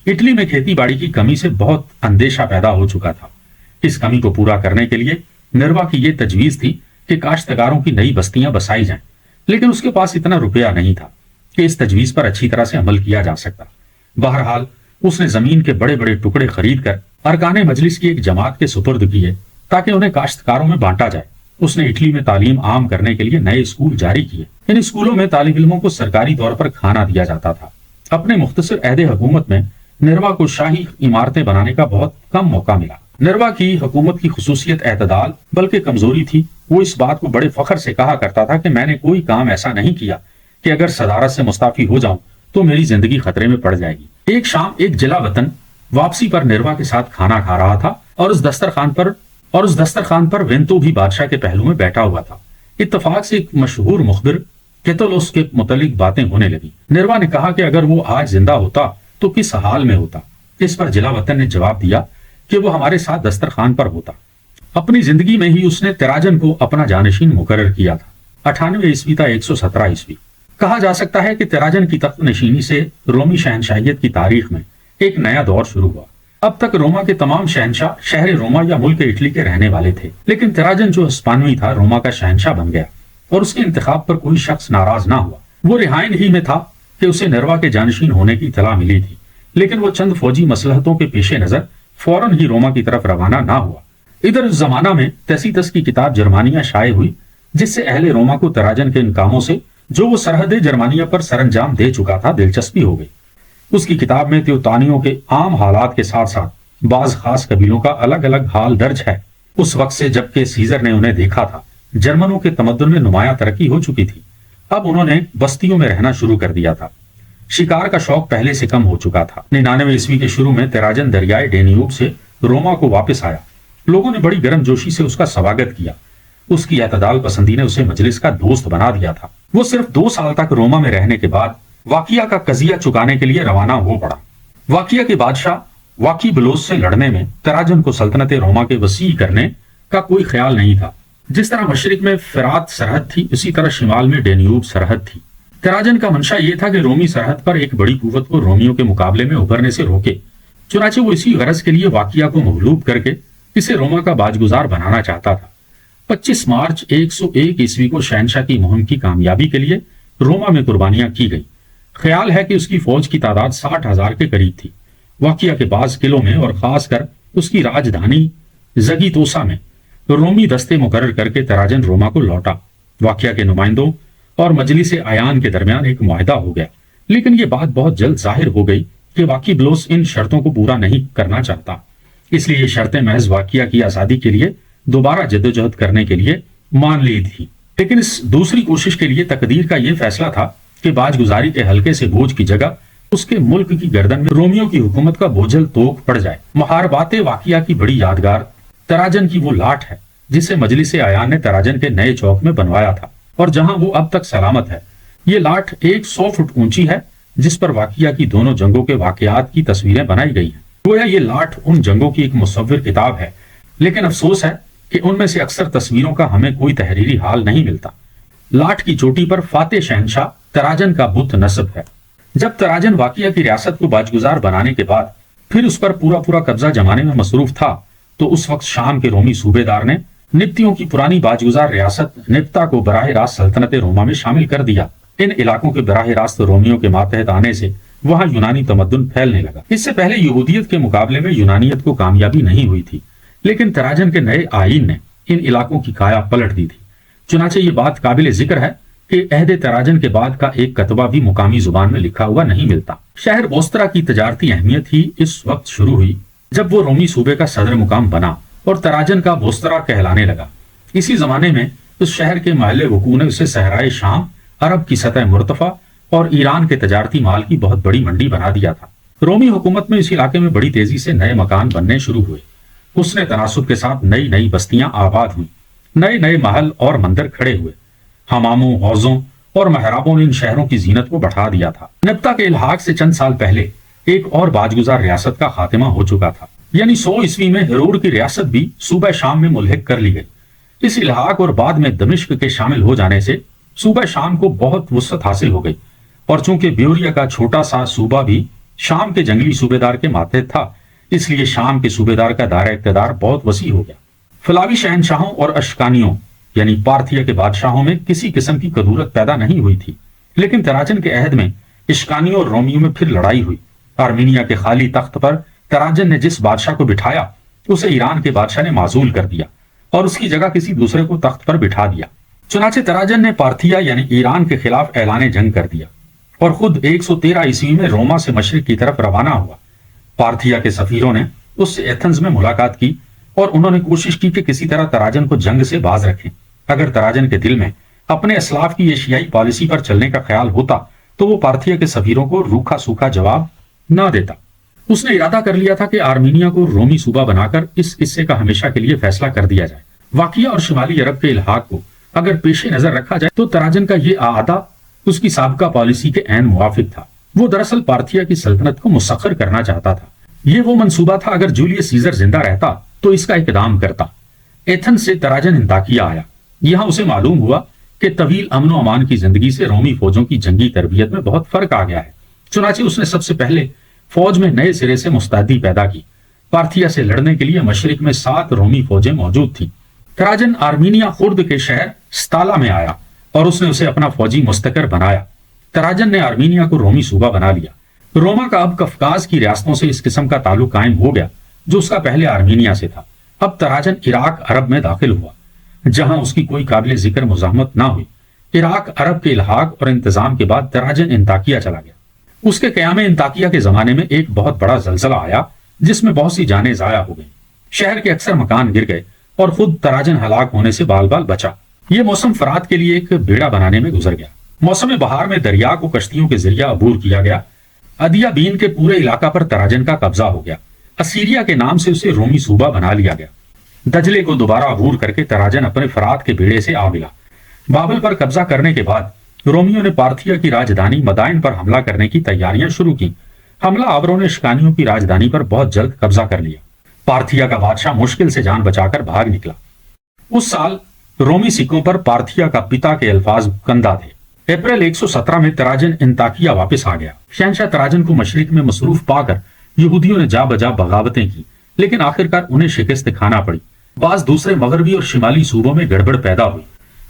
اٹلی میں کھیتی باڑی کی کمی سے بہت اندیشہ پیدا ہو چکا تھا۔ اس کمی کو پورا کرنے کے لیے نروا کی یہ تجویز تھی کہ کاشتکاروں کی نئی بستیاں بسائی جائیں، لیکن اس کے پاس اتنا روپیہ نہیں تھا کہ اس تجویز پر اچھی طرح سے عمل کیا جا سکتا۔ بہرحال اس نے زمین کے بڑے بڑے ٹکڑے خرید کر ارکان مجلس کی ایک جماعت کے سپرد کیے تاکہ انہیں کاشتکاروں میں بانٹا جائے۔ اس نے اٹلی میں تعلیم عام کرنے کے لیے نئے اسکول جاری کیے۔ ان اسکولوں میں طالب علموں کو سرکاری طور پر کھانا دیا جاتا تھا۔ اپنے مختصر عہد حکومت میں نروا کو شاہی عمارتیں بنانے کا بہت کم موقع ملا۔ نروا کی حکومت کی خصوصیت اعتدال بلکہ کمزوری تھی۔ وہ اس بات کو بڑے فخر سے کہا کرتا تھا کہ میں نے کوئی کام ایسا نہیں کیا کہ اگر صدارت سے مستعفی ہو جاؤں تو میری زندگی خطرے میں پڑ جائے گی۔ ایک شام ایک جلا وطن واپسی پر نروا کے ساتھ کھانا کھا رہا تھا اور اس دسترخوان پر وینتو بھی بادشاہ کے پہلو میں بیٹھا ہوا تھا۔ اتفاق سے ایک مشہور مخبر کیتولوس کے متعلق باتیں ہونے لگی۔ نروا نے کہا کہ اگر وہ آج زندہ ہوتا تو کس حال میں ہوتا۔ اس پر جلا وطن نے جواب دیا کہ وہ ہمارے ساتھ دسترخوان پر ہوتا۔ اپنی زندگی میں ہی اس نے تراجن کو اپنا جانشین مقرر کیا تھا۔ 98 عیسوی تا 117 عیسوی۔ کہا جا سکتا ہے کہ تراجن کی تخت نشینی سے رومی شہنشاہیت کی تاریخ میں ایک نیا دور شروع ہوا۔ اب تک روما کے تمام شہنشاہ شہر روما یا ملک اٹلی کے رہنے والے تھے، لیکن تراجن جو ہسپانوی تھا روما کا شہنشاہ بن گیا اور اس کے انتخاب پر کوئی شخص ناراض نہ ہوا۔ وہ رہائن ہی میں تھا کہ اسے نروا کے جانشین ہونے کی اطلاع ملی تھی، لیکن وہ چند فوجی مصلحتوں کے پیش نظر فوراً ہی روما کی طرف روانہ نہ ہوا۔ ادھر اس زمانہ میں تسیتس کی کتاب جرمانیہ شائع ہوئی، جس سے اہل روما کو تراجن کے ان کاموں سے جو وہ سرحد جرمانیہ پر سر انجام دے چکا تھا دلچسپی ہو گئی۔ اس کی کتاب میں تیوتانیوں کے عام حالات کے ساتھ ساتھ بعض خاص قبیلوں کا الگ الگ حال درج ہے۔ اس وقت سے جبکہ سیزر نے انہیں دیکھا تھا، جرمنوں کے تمدن میں نمایاں ترقی ہو چکی تھی۔ اب انہوں نے بستیوں میں رہنا شروع کر دیا تھا۔ شکار کا شوق پہلے سے کم ہو چکا تھا۔ 99 عیسوی کے شروع میں تراجن دریائے ڈینیوب سے روما کو واپس آیا۔ لوگوں نے بڑی گرم جوشی سے اس کا سواگت کیا۔ اس کی اعتدال پسندی نے اسے مجلس کا دوست بنا دیا تھا۔ وہ صرف 2 سال تک روما میں رہنے کے بعد واقعہ کا قضیہ چکانے کے لیے روانہ ہو پڑا۔ واقعہ کے بادشاہ واقی بلوس سے لڑنے میں تراجن کو سلطنت روما کے وسیع کرنے کا کوئی خیال نہیں تھا۔ جس طرح مشرق میں فرات سرحد تھی، اسی طرح شمال میں ڈینیوب سرحد تھی۔ تراجن کا منشا یہ تھا کہ رومی سرحد پر ایک بڑی قوت کو رومیوں کے مقابلے میں ابھرنے سے روکے۔ چنانچہ وہ اسی غرض کے لیے واقعہ کو مغلوب کر کے اسے روما کا باجگزار بنانا چاہتا تھا۔ 25 مارچ 101 عیسوی کو شہنشاہ کی مہم کی کامیابی کے لیے روما میں قربانیاں کی گئی۔ خیال ہے کہ اس کی فوج کی تعداد 60,000 کے قریب تھی۔ واقعہ کے بعض قلعوں میں اور خاص کر اس کی راجدھانی زگیتوسا میں رومی دستے مقرر کر کے تراجن روما کو لوٹا۔ واقعہ کے نمائندوں اور مجلس عیان کے درمیان ایک معاہدہ ہو گیا، لیکن یہ بات بہت جلد ظاہر ہو گئی کہ واقعی بلوس ان شرطوں کو پورا نہیں کرنا چاہتا۔ اس لیے یہ شرطیں محض واقعہ کی آزادی کے لیے دوبارہ جدوجہد کرنے کے لیے مان لی تھی۔ لیکن اس دوسری کوشش کے لیے تقدیر کا یہ فیصلہ تھا کہ باجگزاری کے ہلکے سے بوجھ کی جگہ اس کے ملک کی گردن میں رومیوں کی حکومت کا بوجھل توک پڑ جائے۔ محاربات واقعہ کی بڑی یادگار تراجن کی وہ لاٹ ہے جسے مجلس عیان نے تراجن کے نئے چوک میں بنوایا تھا اور جہاں وہ اب تک سلامت ہے۔ یہ لاٹ 100 فٹ اونچی ہے جس پر واقعہ کی دونوں جنگوں کے واقعات کی تصویریں بنائی گئی ہیں۔ گویا یہ لاٹ ان جنگوں کی ایک مصور کتاب ہے، لیکن افسوس ہے کہ ان میں سے اکثر تصویروں کا ہمیں کوئی تحریری حال نہیں ملتا۔ لاٹ کی چوٹی پر فاتح شہنشاہ تراجن کا بت نصب ہے۔ جب تراجن واقعہ کی ریاست کو باجگزار بنانے کے بعد پھر اس پر پورا قبضہ جمانے میں مصروف تھا تو اس وقت شام کے رومی صوبے دار نے نپتیوں کی پرانی باجگزار ریاست نپتا کو براہ راست سلطنت روما میں شامل کر دیا۔ ان علاقوں کے براہ راست رومیوں کے ماتحت آنے سے وہاں یونانی تمدن پھیلنے لگا۔ اس سے پہلے یہودیت کے مقابلے میں یونانیت کو کامیابی نہیں ہوئی تھی، لیکن تراجن کے نئے آئین نے ان علاقوں کی کایا پلٹ دی تھی۔ چنانچہ یہ بات قابل ذکر ہے کہ عہد تراجن کے بعد کا ایک کتبہ بھی مقامی زبان میں لکھا ہوا نہیں ملتا۔ شہر بوسترا کی تجارتی اہمیت ہی اس وقت شروع ہوئی جب وہ رومی صوبے کا صدر مقام بنا اور تراجن کا بوسترا کہلانے لگا۔ اسی زمانے میں اس شہر کے محل وقوع نے اسے صحرائے شام، عرب کی سطح مرتفع اور ایران کے تجارتی مال کی بہت بڑی منڈی بنا دیا تھا۔ رومی حکومت میں اس علاقے میں بڑی تیزی سے نئے مکان بننے شروع ہوئے۔ حسن تناسب کے ساتھ نئی بستیاں آباد ہوئیں، نئے محل اور مندر کھڑے ہوئے۔ حماموں، حوضوں اور محرابوں نے ان شہروں کی زینت کو بڑھا دیا تھا۔ نپتا کے الحاق سے چند سال پہلے ایک اور باجگزار ریاست کا خاتمہ ہو چکا تھا، یعنی 100 عیسوی میں ہرور کی ریاست بھی صوبہ شام میں ملحق کر لی گئی۔ اس الحاق اور بعد میں دمشق کے شامل ہو جانے سے صوبہ شام کو بہت وسعت حاصل ہو گئی، اور چونکہ بیوریا کا چھوٹا سا صوبہ بھی شام کے جنگلی صوبے دار کے ماتحت تھا، اس لیے شام کے صوبے دار کا دائرہ اقتدار بہت وسیع ہو گیا۔ فلاوی شہنشاہوں اور اشکانیوں یعنی پارتھیا کے بادشاہوں میں کسی قسم کی کدورت پیدا نہیں ہوئی تھی، لیکن تراجن کے عہد میں اشکانیوں اور رومیوں میں پھر لڑائی ہوئی۔ آرمینیا کے خالی تخت پر تراجن نے جس بادشاہ کو بٹھایا اسے ایران کے بادشاہ نے معزول کر دیا اور اس کی جگہ کسی دوسرے کو تخت پر بٹھا دیا۔ چنانچہ تراجن نے پارتھیا یعنی ایران کے خلاف اعلان جنگ کر دیا اور خود 113 عیسوی میں روما سے مشرق کی طرف روانہ ہوا۔ پارتھیا کے سفیروں نے اس سے ایتھنز میں ملاقات کی اور انہوں نے کوشش کی کہ کسی طرح تراجن کو جنگ سے باز رکھیں۔ اگر تراجن کے دل میں اپنے اسلاف کی ایشیائی پالیسی پر چلنے کا خیال ہوتا تو وہ پارتھیا کے سفیروں کو روکھا سوکھا جواب نہ دیتا۔ اس نے ارادہ کر لیا تھا کہ آرمینیا کو رومی صوبہ بنا کر اس قصے کا ہمیشہ کے لیے فیصلہ کر دیا جائے۔ واقعہ اور شمالی عرب کے الحاق کو اگر پیش نظر رکھا جائے تو تراجن کا یہ اعادہ اس کی سابقہ پالیسی کے عین موافق تھا۔ وہ دراصل پارتھیا کی سلطنت کو مسخر کرنا چاہتا تھا۔ یہ وہ منصوبہ تھا اگر جولیس سیزر زندہ رہتا تو اس کا اقدام کرتا۔ ایتھنز سے تراجن انطاکیہ آیا۔ یہاں اسے معلوم ہوا کہ طویل امن و امان کی زندگی سے رومی فوجوں کی جنگی تربیت میں بہت فرق آ گیا ہے۔ چنانچہ اس نے سب سے پہلے فوج میں نئے سرے سے مستعدی پیدا کی۔ پارتھیا سے لڑنے کے لیے مشرق میں 7 رومی فوجیں موجود تھیں۔ تراجن آرمینیا خرد کے شہر ستالا میں آیا اور اس نے اسے اپنا فوجی مستقر بنایا۔ تراجن نے آرمینیا کو رومی صوبہ بنا لیا۔ روما کا اب کفکاز کی ریاستوں سے اس قسم کا تعلق قائم ہو گیا جو اس کا پہلے آرمینیا سے تھا۔ اب تراجن عراق عرب میں داخل ہوا، جہاں اس کی کوئی قابل ذکر مزاحمت نہ ہوئی۔ عراق عرب کے الحاق اور انتظام کے بعد تراجن انطاکیہ چلا گیا۔ اس کے قیام انطاکیہ کے زمانے میں ایک بہت بڑا زلزلہ آیا جس میں بہت سی جانیں ضائع ہو گئیں۔ شہر کے اکثر مکان گر گئے اور خود تراجن ہلاک ہونے سے بال بال بچا۔ یہ موسم فرات کے لیے ایک بیڑا بنانے میں گزر گیا۔ موسم بہار میں دریا کو کشتیوں کے ذریعہ عبور کیا گیا۔ ادیا بین کے پورے علاقہ پر تراجن کا قبضہ ہو گیا۔ اسیریا کے نام سے اسے رومی صوبہ بنا لیا گیا۔ دجلے کو دوبارہ عبور کر کے تراجن اپنے فرات کے بیڑے سے آ ملا۔ بابل پر قبضہ کرنے کے بعد رومیوں نے پارتھیا کی راجدھانی مدائن پر حملہ کرنے کی تیاریاں شروع کی۔ حملہ آوروں نے شکانیوں کی راجدھانی پر بہت جلد قبضہ کر لیا۔ پارتھیا کا بادشاہ مشکل سے جان بچا کر بھاگ نکلا۔ اس سال رومی سکوں پر پارتھیا کا پتا کے الفاظ کندہ تھے۔ اپریل 117 میں تراجن انطاکیہ واپس آ گیا۔ شہنشاہ تراجن کو مشرق میں مصروف پا کر یہودیوں نے جا بجا بغاوتیں کی، لیکن آخرکار انہیں شکست کھانا پڑی۔ بعض دوسرے مغربی اور شمالی صوبوں میں گڑبڑ پیدا ہوئی۔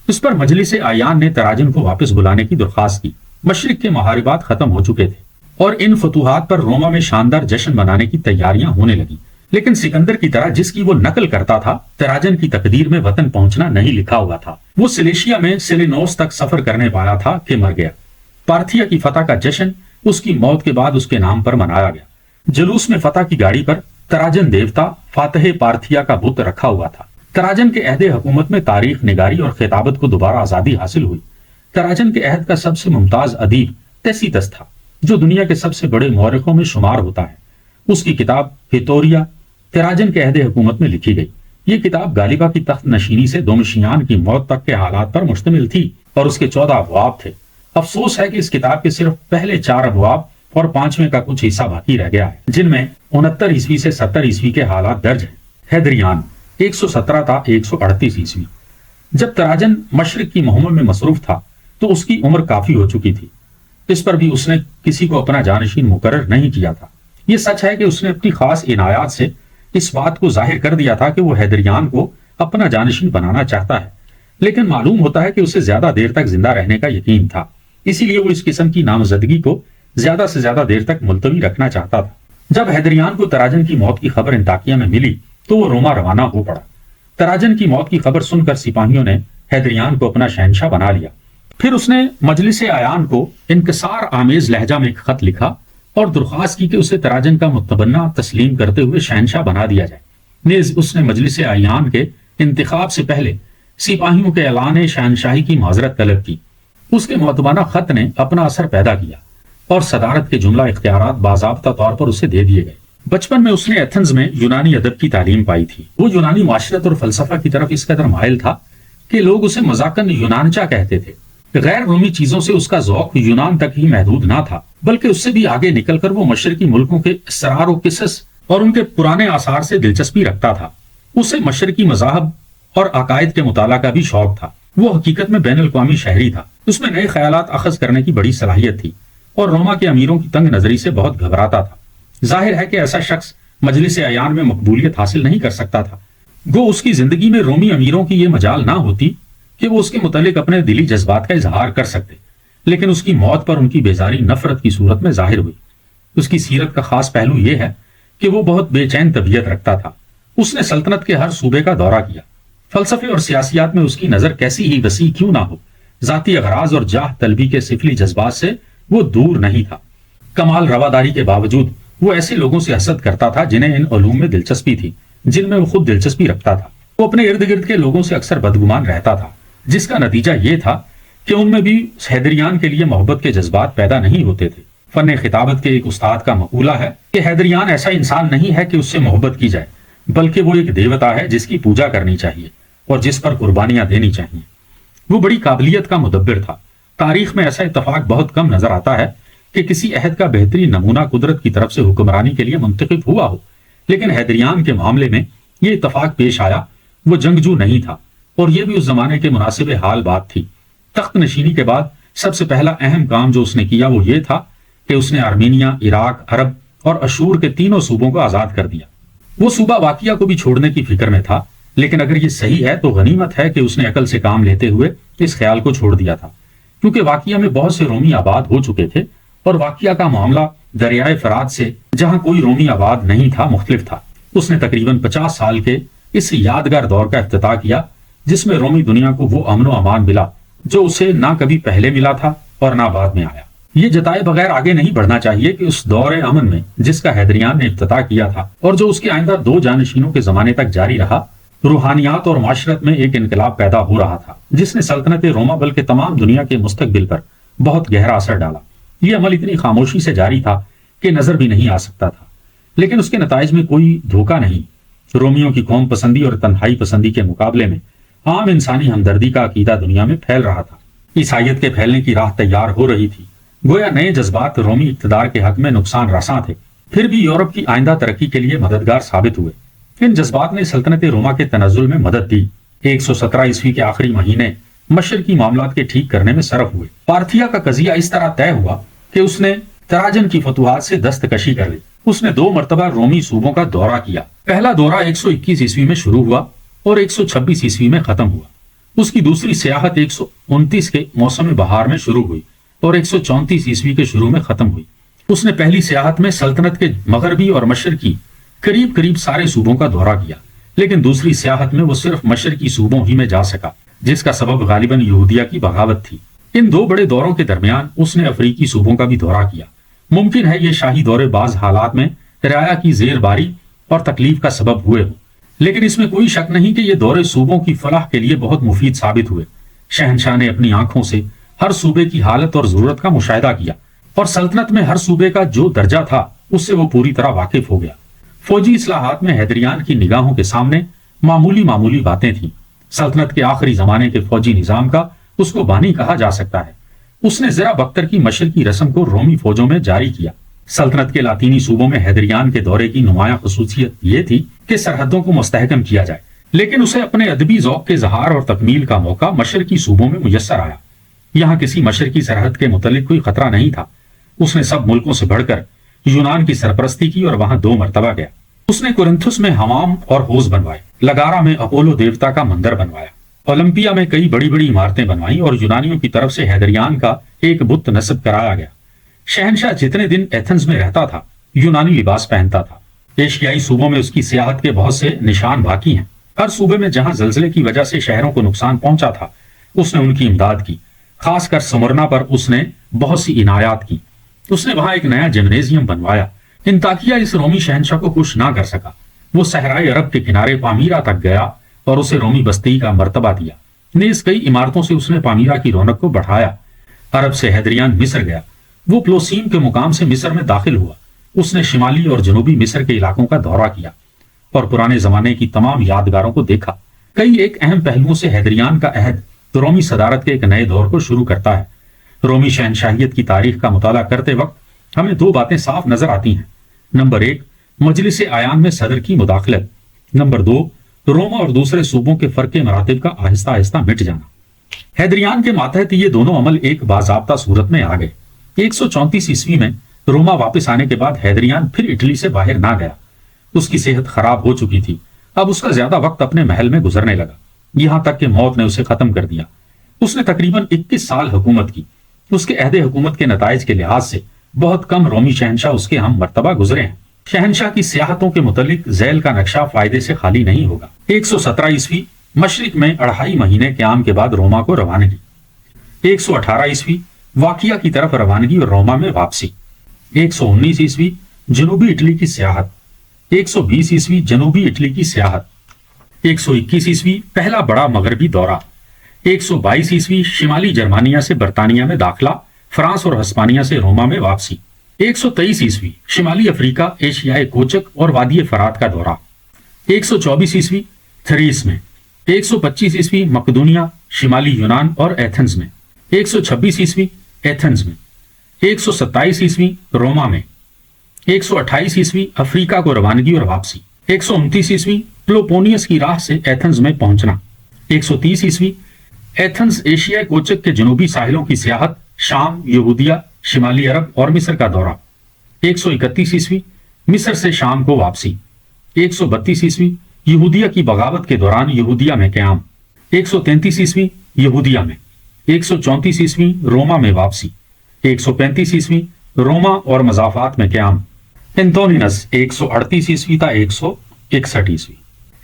اس پر مجلس اعیان نے تراجن کو واپس بلانے کی درخواست کی۔ مشرق کے محاربات ختم ہو چکے تھے اور ان فتوحات پر روما میں شاندار جشن منانے کی تیاریاں ہونے لگیں، لیکن سکندر کی طرح جس کی وہ نقل کرتا تھا، تراجن کی تقدیر میں وطن پہنچنا نہیں لکھا ہوا تھا۔ وہ سلیشیا میں سیلینوس تک سفر کرنے والا تھا کہ مر گیا۔ پارتھیا کی فتح کا جشن اس کی موت کے بعد اس کے نام پر منایا گیا۔ جلوس میں فتح کی گاڑی پر تراجن دیوتا فاتح پارتھیا کا بت رکھا ہوا تھا۔ تراجن کے عہد حکومت میں تاریخ نگاری اور خطابت کو دوبارہ آزادی حاصل ہوئی۔ تراجن کے عہد کا سب سے ممتاز ادیب تیسیٹس تھا، جو دنیا کے سب سے بڑے مورخوں میں شمار ہوتا ہے۔ اس کی کتاب ہیتوریا تراجن کے عہد حکومت میں لکھی گئی۔ یہ کتاب غالبہ کی تخت نشینی سے دومشیان کی موت تک کے حالات پر مشتمل تھی اور اس کے 14 ابواب تھے۔ افسوس ہے کہ اس کتاب کے صرف پہلے 4 ابواب اور 5ویں کا کچھ حصہ باقی رہ گیا ہے، جن میں 69 عیسوی سے 70 عیسوی کے حالات درج ہیں۔ ہیدریان 117 تا 138 عیسوی۔ جب تراجن مشرق کی مہموں میں مصروف تھا تو اس کی عمر کافی ہو چکی تھی۔ اس پر بھی اس نے کسی کو اپنا جانشین مقرر نہیں کیا تھا۔ یہ سچ ہے کہ اس نے اپنی خاص عنایات سے اس بات کو ظاہر کر دیا تھا کہ وہ ہیدریان کو اپنا جانشین بنانا چاہتا ہے، لیکن معلوم ہوتا ہے کہ اسے زیادہ دیر تک زندہ رہنے کا یقین تھا، اسی لیے وہ اس قسم کی نامزدگی کو زیادہ سے زیادہ دیر تک ملتوی رکھنا چاہتا تھا۔ جب ہیدریان کو تراجن کی موت کی خبر انطاکیہ میں ملی تو وہ روما روانہ ہو پڑا۔ تراجن کی موت کی خبر سن کر سپاہیوں نے ہیدریان کو اپنا شہنشاہ بنا لیا۔ پھر اس نے مجلس اعیان کو انکسار آمیز لہجہ میں ایک خط لکھا اور درخواست کی کہ اسے تراجن کا متبنہ تسلیم کرتے ہوئے شہنشاہ بنا دیا جائے۔ نیز اس نے مجلس اعیان کے انتخاب سے پہلے سپاہیوں کے اعلان شہنشاہی کی معذرت طلب کی۔ اس کے متبنہ خط نے اپنا اثر پیدا کیا اور صدارت کے جملہ اختیارات باضابطہ طور پر اسے دے دیے گئے۔ بچپن میں اس نے ایتھنز میں یونانی ادب کی تعلیم پائی تھی۔ وہ یونانی معاشرت اور فلسفہ کی طرف اس قدر مائل تھا کہ لوگ اسے مذاقاً یونانچا کہتے تھے۔ غیر رومی چیزوں سے اس کا ذوق یونان تک ہی محدود نہ تھا، بلکہ اس سے بھی آگے نکل کر وہ مشرقی ملکوں کے اسرار و قصص اور ان کے پرانے آثار سے دلچسپی رکھتا تھا۔ اسے مشرقی مذاہب اور عقائد کے مطالعہ کا بھی شوق تھا۔ وہ حقیقت میں بین الاقوامی شہری تھا۔ اس میں نئے خیالات اخذ کرنے کی بڑی صلاحیت تھی اور روما کے امیروں کی تنگ نظری سے بہت گھبراتا تھا۔ ظاہر ہے کہ ایسا شخص مجلس اعیان میں مقبولیت حاصل نہیں کر سکتا تھا۔ گو اس کی زندگی میں رومی امیروں کی یہ مجال نہ ہوتی کہ وہ اس کے متعلق اپنے دلی جذبات کا اظہار کر سکتے، لیکن اس کی موت پر ان کی بیزاری نفرت کی صورت میں ظاہر ہوئی۔ اس کی سیرت کا خاص پہلو یہ ہے کہ وہ بہت بے چین طبیعت رکھتا تھا۔ اس نے سلطنت کے ہر صوبے کا دورہ کیا۔ فلسفے اور سیاسیات میں اس کی نظر کیسی ہی وسیع کیوں نہ ہو، ذاتی اغراض اور جاہ طلبی کے سفلی جذبات سے وہ دور نہیں تھا۔ کمال رواداری کے باوجود وہ ایسے لوگوں سے حسد کرتا تھا جنہیں ان علوم میں دلچسپی تھی جن میں وہ خود دلچسپی رکھتا تھا۔ وہ اپنے ارد گرد کے لوگوں سے اکثر بدگمان رہتا تھا، جس کا نتیجہ یہ تھا کہ ان میں بھی حیدریان کے لیے محبت کے جذبات پیدا نہیں ہوتے تھے۔ فن خطابت کے ایک استاد کا مقولہ ہے کہ حیدریان ایسا انسان نہیں ہے کہ اس سے محبت کی جائے، بلکہ وہ ایک دیوتا ہے جس کی پوجا کرنی چاہیے اور جس پر قربانیاں دینی چاہیے۔ وہ بڑی قابلیت کا مدبر تھا۔ تاریخ میں ایسا اتفاق بہت کم نظر آتا ہے کہ کسی عہد کا بہترین نمونہ قدرت کی طرف سے حکمرانی کے لیے منتخب ہوا ہو، لیکن حیدریان کے معاملے میں یہ اتفاق پیش آیا۔ وہ جنگجو نہیں تھا اور یہ بھی اس زمانے کے مناسب حال بات تھی۔ تخت نشینی کے بعد سب سے پہلا اہم کام جو اس نے کیا وہ یہ تھا کہ اس نے آرمینیا، عراق، عرب اور اشور کے تینوں صوبوں کو آزاد کر دیا۔ وہ صوبہ واقعہ کو بھی چھوڑنے کی فکر میں تھا، لیکن اگر یہ صحیح ہے تو غنیمت ہے کہ اس نے عقل سے کام لیتے ہوئے اس خیال کو چھوڑ دیا تھا، کیونکہ واقعہ میں بہت سے رومی آباد ہو چکے تھے اور واقعہ کا معاملہ دریائے فرات سے، جہاں کوئی رومی آباد نہیں تھا، مختلف تھا۔ اس نے تقریباً 50 سال کے اس یادگار دور کا افتتاح کیا جس میں رومی دنیا کو وہ امن و امان ملا جو اسے نہ کبھی پہلے ملا تھا اور نہ بعد میں آیا۔ یہ جتائے بغیر آگے نہیں بڑھنا چاہیے کہ اس دور امن میں جس کا حیدریان نے افتتاح کیا تھا اور جو اس کے آئندہ 2 جانشینوں کے زمانے تک جاری رہا، روحانیات اور معاشرت میں ایک انقلاب پیدا ہو رہا تھا جس نے سلطنت روما بلکہ تمام دنیا کے مستقبل پر بہت گہرا اثر ڈالا۔ یہ عمل اتنی خاموشی سے جاری تھا کہ نظر بھی نہیں آ سکتا تھا، لیکن اس کے نتائج میں کوئی دھوکہ نہیں۔ رومیوں کی قوم پسندی اور تنہائی پسندی کے مقابلے میں عام انسانی ہمدردی کا عقیدہ دنیا میں پھیل رہا تھا۔ عیسائیت کے پھیلنے کی راہ تیار ہو رہی تھی، گویا نئے جذبات رومی اقتدار کے حق میں نقصان رساں تھے، پھر بھی یورپ کی آئندہ ترقی کے لیے مددگار ثابت ہوئے۔ ان جذبات نے سلطنت روما کے تنزل میں مدد دی۔ 117 عیسوی کے آخری مہینے مشرقی معاملات کے ٹھیک کرنے میں صرف ہوئے۔ پارتھیا کا قضیہ اس طرح طے ہوا کہ اس نے تراجن کی فتوحات سے دستکشی کر لی۔ اس نے 2 مرتبہ رومی صوبوں کا دورہ کیا۔ پہلا دورہ 121 عیسوی میں شروع ہوا اور 126 عیسوی میں ختم ہوا۔ اس کی دوسری سیاحت 129 کے موسم بہار میں شروع ہوئی اور 134 عیسوی کے شروع میں ختم ہوئی۔ اس نے پہلی سیاحت میں سلطنت کے مغربی اور مشرقی قریب سارے صوبوں کا دورہ کیا، لیکن دوسری سیاحت میں وہ صرف مشرقی صوبوں ہی میں جا سکا، جس کا سبب غالباً یہودیہ کی بغاوت تھی۔ ان 2 بڑے دوروں کے درمیان اس نے افریقی صوبوں کا بھی دورہ کیا۔ ممکن ہے یہ شاہی دورے بعض حالات میں رعایا کی زیر باری اور تکلیف کا سبب ہوئے ہوں، لیکن اس میں کوئی شک نہیں کہ یہ دورے صوبوں کی فلاح کے لیے بہت مفید ثابت ہوئے۔ شہنشاہ نے اپنی آنکھوں سے ہر صوبے کی حالت اور ضرورت کا مشاہدہ کیا اور سلطنت میں ہر صوبے کا جو درجہ تھا اس سے وہ پوری طرح واقف ہو گیا۔ فوجی اصلاحات میں حیدریان کی نگاہوں کے سامنے معمولی باتیں تھیں۔ سلطنت کے آخری زمانے کے فوجی نظام کا اس کو بانی کہا جا سکتا ہے۔ اس نے زرا بختر کی مشرقی رسم کو رومی فوجوں میں جاری کیا۔ سلطنت کے لاطینی صوبوں میں حیدریان کے دورے کی نمایاں خصوصیت یہ تھی کہ سرحدوں کو مستحکم کیا جائے، لیکن اسے اپنے ادبی ذوق کے اظہار اور تکمیل کا موقع مشرقی صوبوں میں میسر آیا۔ یہاں کسی مشرقی سرحد کے متعلق کوئی خطرہ نہیں تھا۔ اس نے سب ملکوں سے بڑھ کر یونان کی سرپرستی کی اور وہاں 2 مرتبہ گیا۔ اس نے کورنتھس میں حمام اور حوض بنوائے، لگارا میں اپولو دیوتا کا مندر بنوایا، اولمپیا میں کئی بڑی عمارتیں بنوائیں اور یونانیوں کی طرف سے حیدریان کا ایک بت نصب کرایا گیا۔ شہنشاہ جتنے دن ایتھنز میں رہتا تھا یونانی لباس پہنتا تھا۔ ایشیائی صوبوں میں اس کی سیاحت کے بہت سے نشان باقی ہیں۔ ہر صوبے میں جہاں زلزلے کی وجہ سے شہروں کو نقصان پہنچا تھا اس نے ان کی امداد کی، خاص کر سمرنا پر اس نے بہت سی عنایات کی۔ اس نے وہاں ایک نیا جمنیزیم بنوایا۔ انطاکیہ اس رومی شہنشاہ کو خوش نہ کر سکا۔ وہ صحرائے عرب کے کنارے پامیرا تک گیا اور اسے رومی بستی کا مرتبہ دیا۔ نیز کئی عمارتوں سے اس نے پامیرا کی رونق کو بڑھایا۔ عرب سے حیدریان مصر گیا۔ وہ پلوسیم کے مقام سے مصر میں داخل ہوا۔ اس نے شمالی اور جنوبی مصر کے علاقوں کا دورہ کیا اور پرانے زمانے کی تمام یادگاروں کو دیکھا۔ کئی ایک اہم پہلوؤں سے حیدریان کا عہد رومی صدارت کے ایک نئے دور کو شروع کرتا ہے۔ رومی شہنشاہیت کی تاریخ کا مطالعہ کرتے وقت ہمیں 2 باتیں صاف نظر آتی ہیں۔ نمبر 1، مجلس اعیان میں صدر کی مداخلت۔ نمبر 2، روما اور دوسرے صوبوں کے فرق مراتب کا آہستہ آہستہ مٹ جانا۔ حیدریان کے ماتحت یہ دونوں عمل ایک باضابطہ صورت میں آ گئے۔ 134 عیسوی میں روما واپس آنے کے بعد حیدریان پھر اٹلی سے باہر نہ گیا۔ اس کی صحت خراب ہو چکی تھی۔ اب اس کا زیادہ وقت اپنے محل میں گزرنے لگا، یہاں تک کہ موت نے اسے ختم کر دیا۔ اس نے تقریباً 21 سال حکومت کی۔ اس کے عہد حکومت کے نتائج کے لحاظ سے بہت کم رومی شہنشاہ اس کے ہم مرتبہ گزرے ہیں۔ شہنشاہ کی سیاحتوں کے متعلق ذیل کا نقشہ فائدے سے خالی نہیں ہوگا۔ 117 عیسوی مشرق میں 2.5 مہینے قیام کے بعد روما کو روانگی۔ 118 عیسوی واقعہ کی طرف روانگی اور روما میں واپسی۔ 119 عیسوی جنوبی اٹلی کی سیاحت۔ 120 عیسوی جنوبی اٹلی کی سیاحت۔ 121 عیسوی پہلا بڑا مغربی دورہ۔ 122 عیسوی شمالی جرمانیہ سے برطانیہ میں داخلہ، فرانس اور ہسپانیہ سے روما میں واپسی۔ 123 عیسوی شمالی افریقہ، ایشیائے کوچک اور وادی فرات کا دورہ۔ 124 عیسوی تھریس میں۔ 125 عیسوی مقدونیہ، شمالی یونان اور ایتھنز میں۔ 126 عیسوی ایتھنز میں۔ 127 عیسوی روما میں۔ 128 عیسوی افریقہ کو روانگی اور واپسی۔ 129 عیسوی پلوپونیس کی راہ سے ایتھنز میں پہنچنا۔ 130 عیسوی ایتھنز ایشیائے کوچک کے جنوبی ساحلوں کی سیاحت، شام، یہودیہ، شمالی عرب اور مصر کا دورہ۔ 131 عیسوی مصر سے شام کو واپسی۔ 132 عیسوی یہودیہ کی بغاوت کے دوران یہودیہ میں قیام۔ 133 عیسوی یہودیہ میں۔ 134 عیسوی روما میں واپسی۔ 135 عیسوی روما اور مضافات میں قیام۔ انتونینس 138 عیسوی تا 1861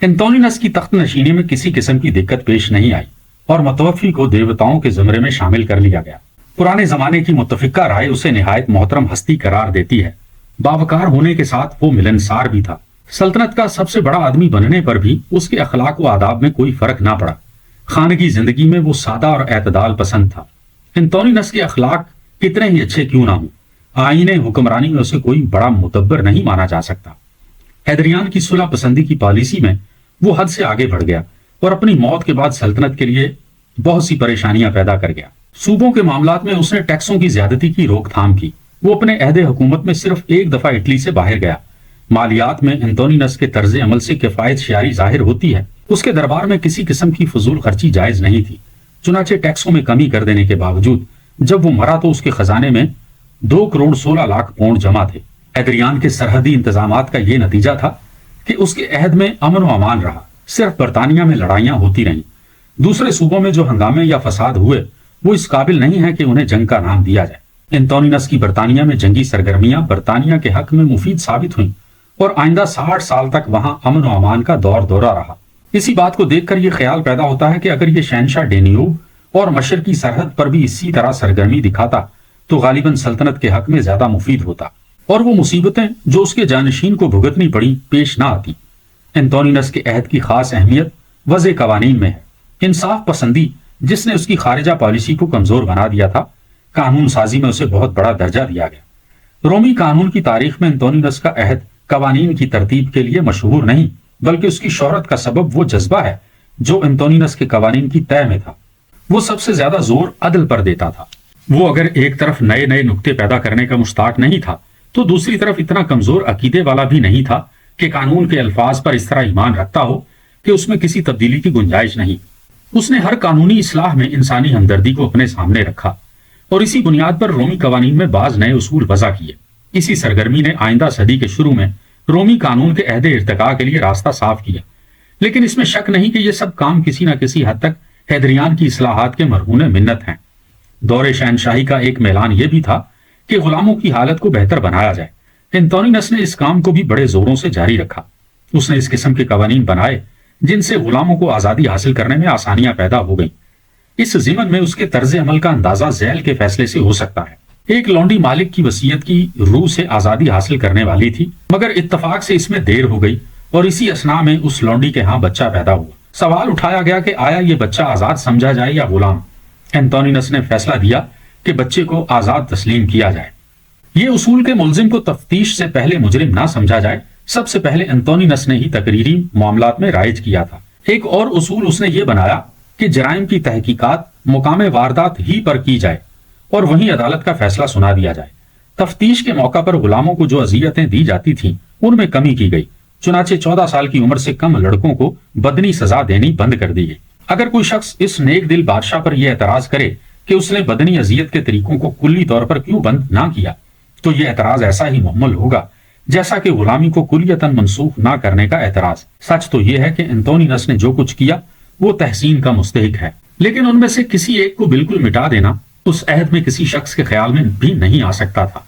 انتونینس کی تخت نشینی میں کسی قسم کی دقت پیش نہیں آئی اور متوفی کو دیوتاؤں کے زمرے میں شامل کر لیا گیا۔ پرانے زمانے کی متفقہ رائے اسے نہایت محترم ہستی قرار دیتی ہے۔ باوقار ہونے کے ساتھ وہ ملنسار بھی تھا۔ سلطنت کا سب سے بڑا آدمی بننے پر بھی اس کے اخلاق و آداب میں کوئی فرق نہ پڑا۔ خانگی زندگی میں وہ سادہ اور اعتدال پسند تھا۔ انتونینس کے اخلاق کتنے ہی اچھے کیوں نہ ہوں، آئین حکمرانی میں اسے کوئی بڑا مدبر نہیں مانا جا سکتا۔ حیدریان کی صلح پسندی کی پالیسی میں وہ حد سے آگے بڑھ گیا اور اپنی موت کے بعد سلطنت کے لیے بہت سی پریشانیاں پیدا کر گیا۔ صوبوں کے معاملات میں اس نے ٹیکسوں کی زیادتی کی روک تھام کی۔ وہ اپنے عہد حکومت میں صرف ایک دفعہ اٹلی سے باہر گیا۔ مالیات میں انتونینس کے طرز عمل سے کفایت شیاری ظاہر ہوتی ہے۔ اس کے دربار میں کسی قسم کی فضول خرچی جائز نہیں تھی۔ چنانچہ ٹیکسوں میں کمی کر دینے کے باوجود جب وہ مرا تو اس کے خزانے میں 2,16,00,000 پاؤنڈ جمع تھے۔ حیدریان کے سرحدی انتظامات کا یہ نتیجہ تھا کہ اس کے عہد میں امن و امان رہا۔ صرف برطانیہ میں لڑائیاں ہوتی رہیں۔ دوسرے صوبوں میں جو ہنگامے یا فساد ہوئے وہ اس قابل نہیں ہے کہ انہیں جنگ کا نام دیا جائے۔ انتونینس کی برطانیہ میں جنگی سرگرمیاں برطانیہ کے حق میں مفید ثابت ہوئیں اور آئندہ 60 سال تک وہاں امن و امان کا دور دورہ رہا۔ اسی بات کو دیکھ کر یہ خیال پیدا ہوتا ہے کہ اگر یہ شہنشاہ ڈینیوب اور مشرقی سرحد پر بھی اسی طرح سرگرمی دکھاتا تو غالباً سلطنت کے حق میں زیادہ مفید ہوتا اور وہ مصیبتیں جو اس کے جانشین کو بھگتنی پڑی پیش نہ آتی۔ انتونینس کے عہد کی خاص اہمیت وضع قوانین میں ہے۔ انصاف پسندی جس نے اس کی خارجہ پالیسی کو کمزور بنا دیا تھا، قانون سازی میں اسے بہت بڑا درجہ دیا گیا۔ رومی قانون کی تاریخ میں انتونینس کا عہد قوانین کی ترتیب کے لیے مشہور نہیں، بلکہ اس کی شہرت کا سبب وہ جذبہ ہے جو انتونینس کے قوانین کی طے میں تھا۔ وہ سب سے زیادہ زور عدل پر دیتا تھا۔ وہ اگر ایک طرف نئے نئے نکتے پیدا کرنے کا مشتاق نہیں تھا تو دوسری طرف اتنا کمزور عقیدے والا بھی نہیں تھا کہ قانون کے الفاظ پر اس طرح ایمان رکھتا ہو کہ اس میں کسی تبدیلی کی گنجائش نہیں۔ اس نے ہر قانونی اصلاح میں انسانی ہمدردی کو اپنے سامنے رکھا اور اسی بنیاد پر رومی قوانین میں بعض نئے اصول وضع کیے۔ اسی سرگرمی نے آئندہ صدی کے شروع میں رومی قانون کے عہد ارتقاء کے لیے راستہ صاف کیا۔ لیکن اس میں شک نہیں کہ یہ سب کام کسی نہ کسی حد تک حیدریان کی اصلاحات کے مرہون منت ہیں۔ دور شہنشاہی کا ایک میلان یہ بھی تھا کہ غلاموں کی حالت کو بہتر بنایا جائے۔ انتونینس نے اس کام کو بھی بڑے زوروں سے جاری رکھا۔ اس نے اس قسم کے قوانین بنائے جن سے غلاموں کو آزادی حاصل کرنے میں آسانیاں پیدا ہو گئیں۔ اس ضمن میں اس کے طرز عمل کا اندازہ ذیل کے فیصلے سے ہو سکتا ہے۔ ایک لونڈی مالک کی وصیت کی روح سے آزادی حاصل کرنے والی تھی، مگر اتفاق سے اس میں دیر ہو گئی اور اسی اثناء میں اس لونڈی کے ہاں بچہ پیدا ہوا۔ سوال اٹھایا گیا کہ آیا یہ بچہ آزاد سمجھا جائے یا غلام؟ انتونینس نے فیصلہ دیا کہ بچے کو آزاد تسلیم کیا جائے۔ یہ اصول کے ملزم کو تفتیش سے پہلے مجرم نہ سمجھا جائے سب سے پہلے انتونینس نے ہی تقریری معاملات میں رائج کیا تھا۔ ایک اور اصول اس نے یہ بنایا کہ جرائم کی تحقیقات مقام واردات ہی پر کی جائے اور وہیں عدالت کا فیصلہ سنا دیا جائے۔ تفتیش کے موقع پر غلاموں کو جو اذیتیں دی جاتی تھیں ان میں کمی کی گئی، چنانچہ 14 سال کی عمر سے کم لڑکوں کو بدنی سزا دینی بند کر دی گئی۔ اگر کوئی شخص اس نیک دل بادشاہ پر یہ اعتراض کرے کہ اس نے بدنی اذیت کے طریقوں کو کلی طور پر کیوں بند نہ کیا تو یہ اعتراض ایسا ہی محمل ہوگا جیسا کہ غلامی کو کلیتاً منسوخ نہ کرنے کا اعتراض۔ سچ تو یہ ہے کہ انتونینس نے جو کچھ کیا وہ تحسین کا مستحق ہے، لیکن ان میں سے کسی ایک کو بالکل مٹا دینا اس عہد میں کسی شخص کے خیال میں بھی نہیں آ سکتا تھا،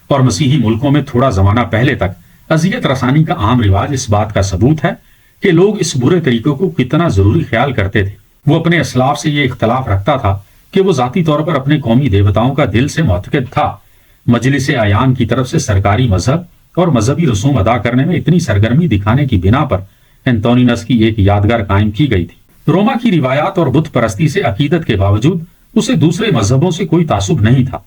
اور مسیحی ملکوں میں تھوڑا زمانہ پہلے تک اذیت رسانی کا عام رواج اس بات کا ثبوت ہے کہ لوگ اس برے طریقوں کو کتنا ضروری خیال کرتے تھے۔ وہ اپنے اسلاف سے یہ اختلاف رکھتا تھا کہ وہ ذاتی طور پر اپنے قومی دیوتاؤں کا دل سے معتقد تھا۔ مجلس اعیان کی طرف سے سرکاری مذہب اور مذہبی رسوم ادا کرنے میں اتنی سرگرمی دکھانے کی بنا پر انتونینس کی ایک یادگار قائم کی گئی تھی۔ روما کی روایات اور بت پرستی سے عقیدت کے باوجود اسے دوسرے مذہبوں سے کوئی تعصب نہیں تھا۔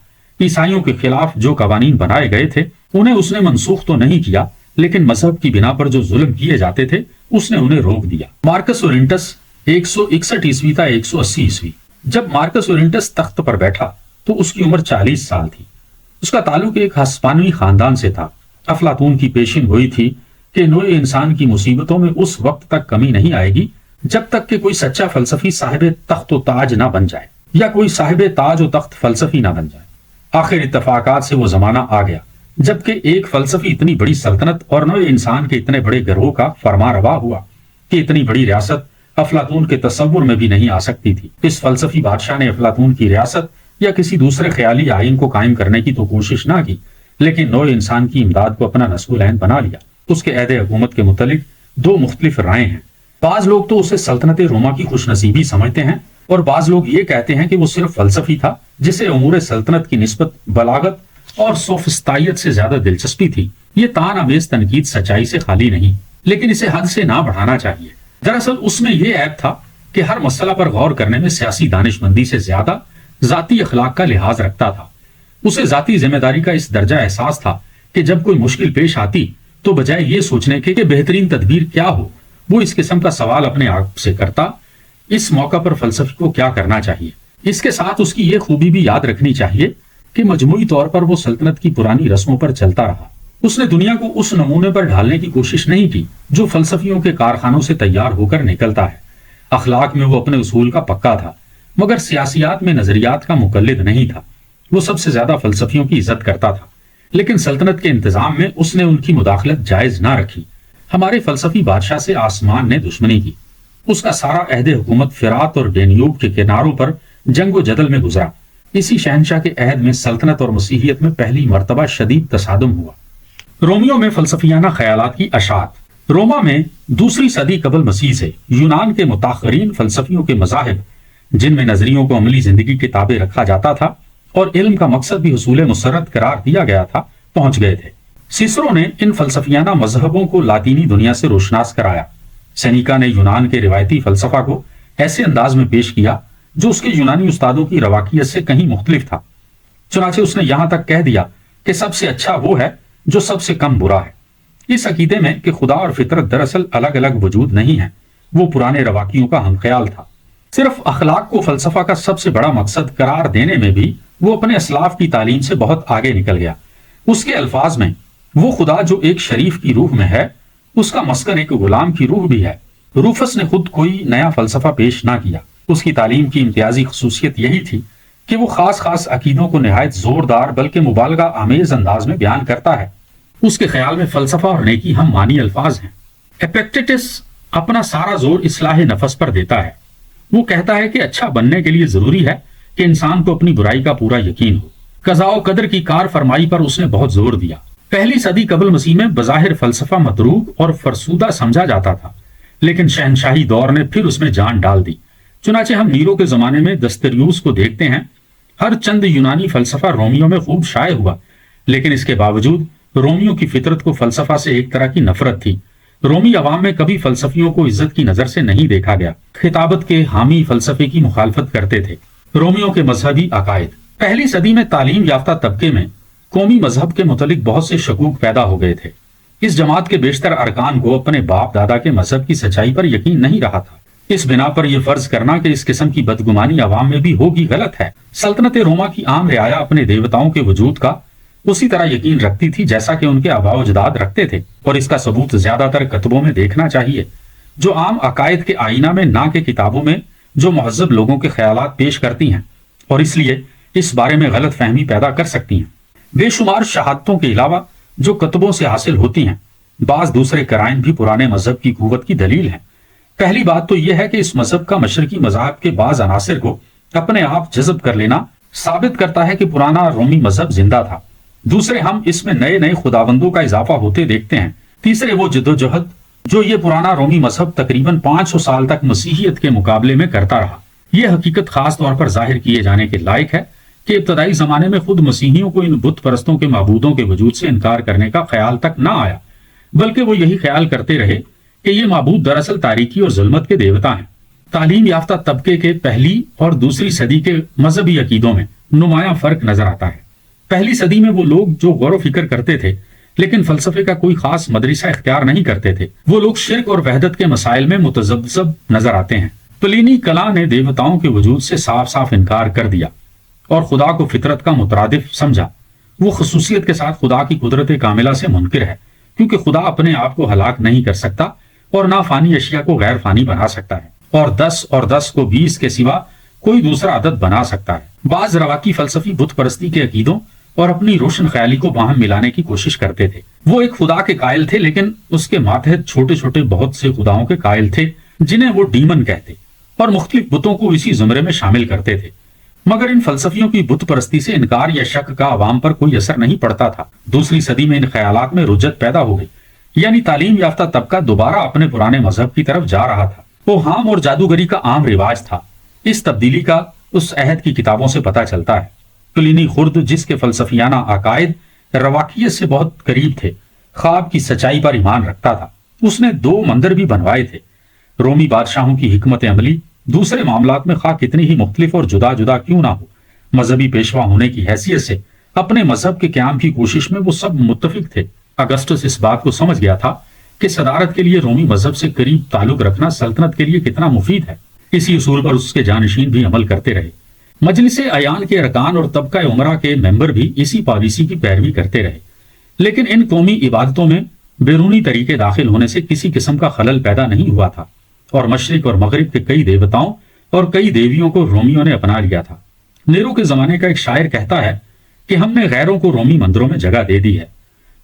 عیسائیوں کے خلاف جو قوانین بنائے گئے تھے انہیں اس نے منسوخ تو نہیں کیا، لیکن مذہب کی بنا پر جو ظلم کیے جاتے تھے اس نے انہیں روک دیا۔ مارکس اورینٹس 161 عیسوی تا 180 عیسوی۔ جب مارکس اورینٹس تخت پر بیٹھا تو اس کی عمر 40 سال تھی۔ اس کا تعلق ایک ہسپانوی خاندان سے تھا۔ افلاطون کی پیشین گوئی تھی کہ نوع انسان کی مصیبتوں میں اس وقت تک کمی نہیں آئے گی جب تک کہ کوئی سچا فلسفی صاحب تخت و تاج نہ بن جائے یا کوئی صاحب تاج و تخت فلسفی نہ بن جائے۔ آخر اتفاقات سے وہ زمانہ آ گیا جبکہ ایک فلسفی اتنی بڑی سلطنت اور نوع انسان کے اتنے بڑے گروہ کا فرما روا ہوا کہ اتنی بڑی ریاست افلاطون کے تصور میں بھی نہیں آ سکتی تھی۔ اس فلسفی بادشاہ نے افلاطون کی ریاست یا کسی دوسرے خیالی آئین کو قائم کرنے کی تو کوشش نہ کی، لیکن نوع انسان کی امداد کو اپنا نسب العین بنا لیا۔ اس کے عہد حکومت کے متعلق دو مختلف رائے ہیں۔ بعض لوگ تو اسے سلطنت روما کی خوش نصیبی سمجھتے ہیں اور بعض لوگ یہ کہتے ہیں کہ وہ صرف فلسفی تھا جسے امور سلطنت کی نسبت بلاغت اور سوفسطائیت سے زیادہ دلچسپی تھی۔ یہ طعن آمیز تنقید سچائی سے خالی نہیں، لیکن اسے حد سے نہ بڑھانا چاہیے۔ دراصل اس میں یہ عیب تھا کہ ہر مسئلہ پر غور کرنے میں سیاسی دانش مندی سے زیادہ ذاتی اخلاق کا لحاظ رکھتا تھا۔ اسے ذاتی ذمہ داری کا اس درجہ احساس تھا کہ جب کوئی مشکل پیش آتی تو بجائے یہ سوچنے کے کہ بہترین تدبیر کیا ہو، وہ اس قسم کا سوال اپنے آپ سے کرتا، اس موقع پر فلسفی کو کیا کرنا چاہیے۔ اس کے ساتھ اس کی یہ خوبی بھی یاد رکھنی چاہیے کہ مجموعی طور پر وہ سلطنت کی پرانی رسموں پر چلتا رہا۔ اس نے دنیا کو اس نمونے پر ڈھالنے کی کوشش نہیں کی جو فلسفیوں کے کارخانوں سے تیار ہو کر نکلتا ہے۔ اخلاق میں وہ اپنے اصول کا پکا تھا، مگر سیاسیات میں نظریات کا مقلد نہیں تھا۔ وہ سب سے زیادہ فلسفیوں کی عزت کرتا تھا، لیکن سلطنت کے انتظام میں اس نے ان کی مداخلت جائز نہ رکھی۔ ہمارے فلسفی بادشاہ سے آسمان نے دشمنی کی۔ اس کا سارا عہد حکومت فرات اور ڈینیوب کے کناروں پر جنگ و جدل میں گزرا۔ اسی شہنشاہ کے عہد میں سلطنت اور مسیحیت میں پہلی مرتبہ شدید تصادم ہوا۔ رومیوں میں فلسفیانہ خیالات کی اشاعت۔ روما میں دوسری صدی قبل مسیح سے یونان کے متاخرین فلسفیوں کے مذاہب، جن میں نظریوں کو عملی زندگی کے تابع رکھا جاتا تھا اور علم کا مقصد بھی حصول مسرت قرار دیا گیا تھا، پہنچ گئے تھے۔ سیسرو نے ان فلسفیانہ مذہبوں کو لاطینی دنیا سے روشناس کرایا۔ سینیکا نے یونان کے روایتی فلسفہ کو ایسے انداز میں پیش کیا جو اس کے یونانی استادوں کی رواقیت سے کہیں مختلف تھا۔ چنانچہ اس نے یہاں تک کہہ دیا کہ سب سے اچھا وہ ہے جو سب سے کم برا ہے۔ اس عقیدے میں کہ خدا اور فطرت دراصل الگ الگ وجود نہیں ہیں، وہ پرانے رواقیوں کا ہم خیال تھا۔ صرف اخلاق کو فلسفہ کا سب سے بڑا مقصد قرار دینے میں بھی وہ اپنے اسلاف کی تعلیم سے بہت آگے نکل گیا۔ اس کے الفاظ میں وہ خدا جو ایک شریف کی روح میں ہے، اس کا مسکن ایک غلام کی روح بھی ہے۔ روفس نے خود کوئی نیا فلسفہ پیش نہ کیا۔ اس کی تعلیم کی امتیازی خصوصیت یہی تھی کہ وہ خاص عقیدوں کو نہایت زوردار بلکہ مبالغہ آمیز انداز میں بیان کرتا ہے۔ اس کے خیال میں فلسفہ اور نیکی ہم معنی الفاظ ہیں۔ ایپیکٹیٹس اپنا سارا زور اصلاح نفس پر دیتا ہے۔ وہ کہتا ہے کہ اچھا بننے کے لیے ضروری ہے کہ انسان کو اپنی برائی کا پورا یقین ہو۔ قضاء و قدر کی کار فرمائی پر اس نے بہت زور دیا۔ پہلی صدی قبل مسیح میں بظاہر فلسفہ متروک اور فرسودہ سمجھا جاتا تھا، لیکن شہنشاہی دور نے پھر اس میں جان ڈال دی۔ چنانچہ ہم نیرو کے زمانے میں دستریوس کو دیکھتے ہیں۔ ہر چند یونانی فلسفہ رومیوں میں خوب شائع ہوا، لیکن اس کے باوجود رومیوں کی فطرت کو فلسفہ سے ایک طرح کی نفرت تھی۔ رومی عوام میں کبھی فلسفیوں کو عزت کی نظر سے نہیں دیکھا گیا۔ خطابت کے حامی فلسفے کی مخالفت کرتے تھے۔ رومیوں کے مذہبی عقائد۔ پہلی صدی میں تعلیم یافتہ طبقے میں قومی مذہب کے متعلق بہت سے شکوک پیدا ہو گئے تھے۔ اس جماعت کے بیشتر ارکان کو اپنے باپ دادا کے مذہب کی سچائی پر یقین نہیں رہا تھا۔ اس بنا پر یہ فرض کرنا کہ اس قسم کی بدگمانی عوام میں بھی ہوگی غلط ہے۔ سلطنت روما کی عام رعایا اپنے دیوتاؤں کے وجود کا اسی طرح یقین رکھتی تھی جیسا کہ ان کے آباء و اجداد رکھتے تھے، اور اس کا ثبوت زیادہ تر کتبوں میں دیکھنا چاہیے جو عام عقائد کے آئینہ میں نہ کہ کتابوں میں جو مہذب لوگوں کے خیالات پیش کرتی ہیں اور اس لیے اس بارے میں غلط فہمی پیدا کر سکتی ہیں۔ بے شمار شہادتوں کے علاوہ جو کتبوں سے حاصل ہوتی ہیں، بعض دوسرے قرائن بھی پرانے مذہب کی قوت کی دلیل ہیں۔ پہلی بات تو یہ ہے کہ اس مذہب کا مشرقی مذاہب کے بعض عناصر کو اپنے آپ جذب کر لینا ثابت کرتا ہے کہ پرانا رومی مذہب زندہ تھا۔ دوسرے، ہم اس میں نئے نئے خداوندوں کا اضافہ ہوتے دیکھتے ہیں۔ تیسرے، وہ جدوجہد جو یہ پرانا رومی مذہب تقریباً 500 سال تک مسیحیت کے مقابلے میں کرتا رہا۔ یہ حقیقت خاص طور پر ظاہر کیے جانے کے لائق ہے کہ ابتدائی زمانے میں خود مسیحیوں کو ان بت پرستوں کے معبودوں کے وجود سے انکار کرنے کا خیال تک نہ آیا، بلکہ وہ یہی خیال کرتے رہے کہ یہ معبود دراصل تاریکی اور ظلمت کے دیوتا ہیں۔ تعلیم یافتہ طبقے کے پہلی اور دوسری صدی کے مذہبی عقیدوں میں نمایاں فرق نظر آتا ہے۔ پہلی صدی میں وہ لوگ جو غور و فکر کرتے تھے لیکن فلسفے کا کوئی خاص مدرسہ اختیار نہیں کرتے تھے، وہ لوگ شرک اور وحدت کے مسائل میں متذبذب نظر آتے ہیں۔ پلینی کلا نے دیوتاؤں کے وجود سے صاف صاف انکار کر دیا اور خدا کو فطرت کا مترادف سمجھا۔ وہ خصوصیت کے ساتھ خدا کی قدرت کاملہ سے منکر ہے، کیونکہ خدا اپنے آپ کو ہلاک نہیں کر سکتا اور نہ فانی اشیاء کو غیر فانی بنا سکتا ہے، اور 10 اور 10 کو 20 کے سوا کوئی دوسرا عدد بنا سکتا ہے۔ بعض رواقی فلسفی بت پرستی کے عقیدوں اور اپنی روشن خیالی کو باہم ملانے کی کوشش کرتے تھے۔ وہ ایک خدا کے قائل تھے، لیکن اس کے ماتحت چھوٹے چھوٹے بہت سے خداؤں کے قائل تھے جنہیں وہ ڈیمن کہتے، اور مختلف بتوں کو اسی زمرے میں شامل کرتے تھے۔ مگر ان فلسفیوں کی بت پرستی سے انکار یا شک کا عوام پر کوئی اثر نہیں پڑتا تھا۔ دوسری صدی میں ان خیالات میں رجت پیدا ہو گئی۔ یعنی تعلیم یافتہ طبقہ دوبارہ اپنے پرانے مذہب کی طرف جا رہا تھا۔ اوہام اور جادوگری کا عام رواج تھا۔ اس تبدیلی کا اس عہد کی کتابوں سے پتہ چلتا ہے۔ پلینی خرد، جس کے فلسفیانہ عقائد رواقیت سے بہت قریب تھے، خواب کی سچائی پر ایمان رکھتا تھا۔ اس نے 2 مندر بھی بنوائے تھے۔ رومی بادشاہوں کی حکمت عملی دوسرے معاملات میں خواہ کتنی ہی مختلف اور جدا جدا کیوں نہ ہو، مذہبی پیشوا ہونے کی حیثیت سے اپنے مذہب کے قیام کی کوشش میں وہ سب متفق تھے۔ اگسٹس اس بات کو سمجھ گیا تھا کہ صدارت کے لیے رومی مذہب سے قریب تعلق رکھنا سلطنت کے لیے کتنا مفید ہے۔ اسی اصول پر اس کے جانشین بھی عمل کرتے رہے۔ مجلس اعیان کے ارکان اور طبقہ عمرہ کے ممبر بھی اسی پالیسی کی پیروی کرتے رہے، لیکن ان قومی عبادتوں میں بیرونی طریقے داخل ہونے سے کسی قسم کا خلل پیدا نہیں ہوا تھا، اور مشرق اور مغرب کے کئی دیوتاؤں اور کئی دیویوں کو رومیوں نے اپنا لیا تھا۔ نیرو کے زمانے کا ایک شاعر کہتا ہے کہ ہم نے غیروں کو رومی مندروں میں جگہ دے دی ہے۔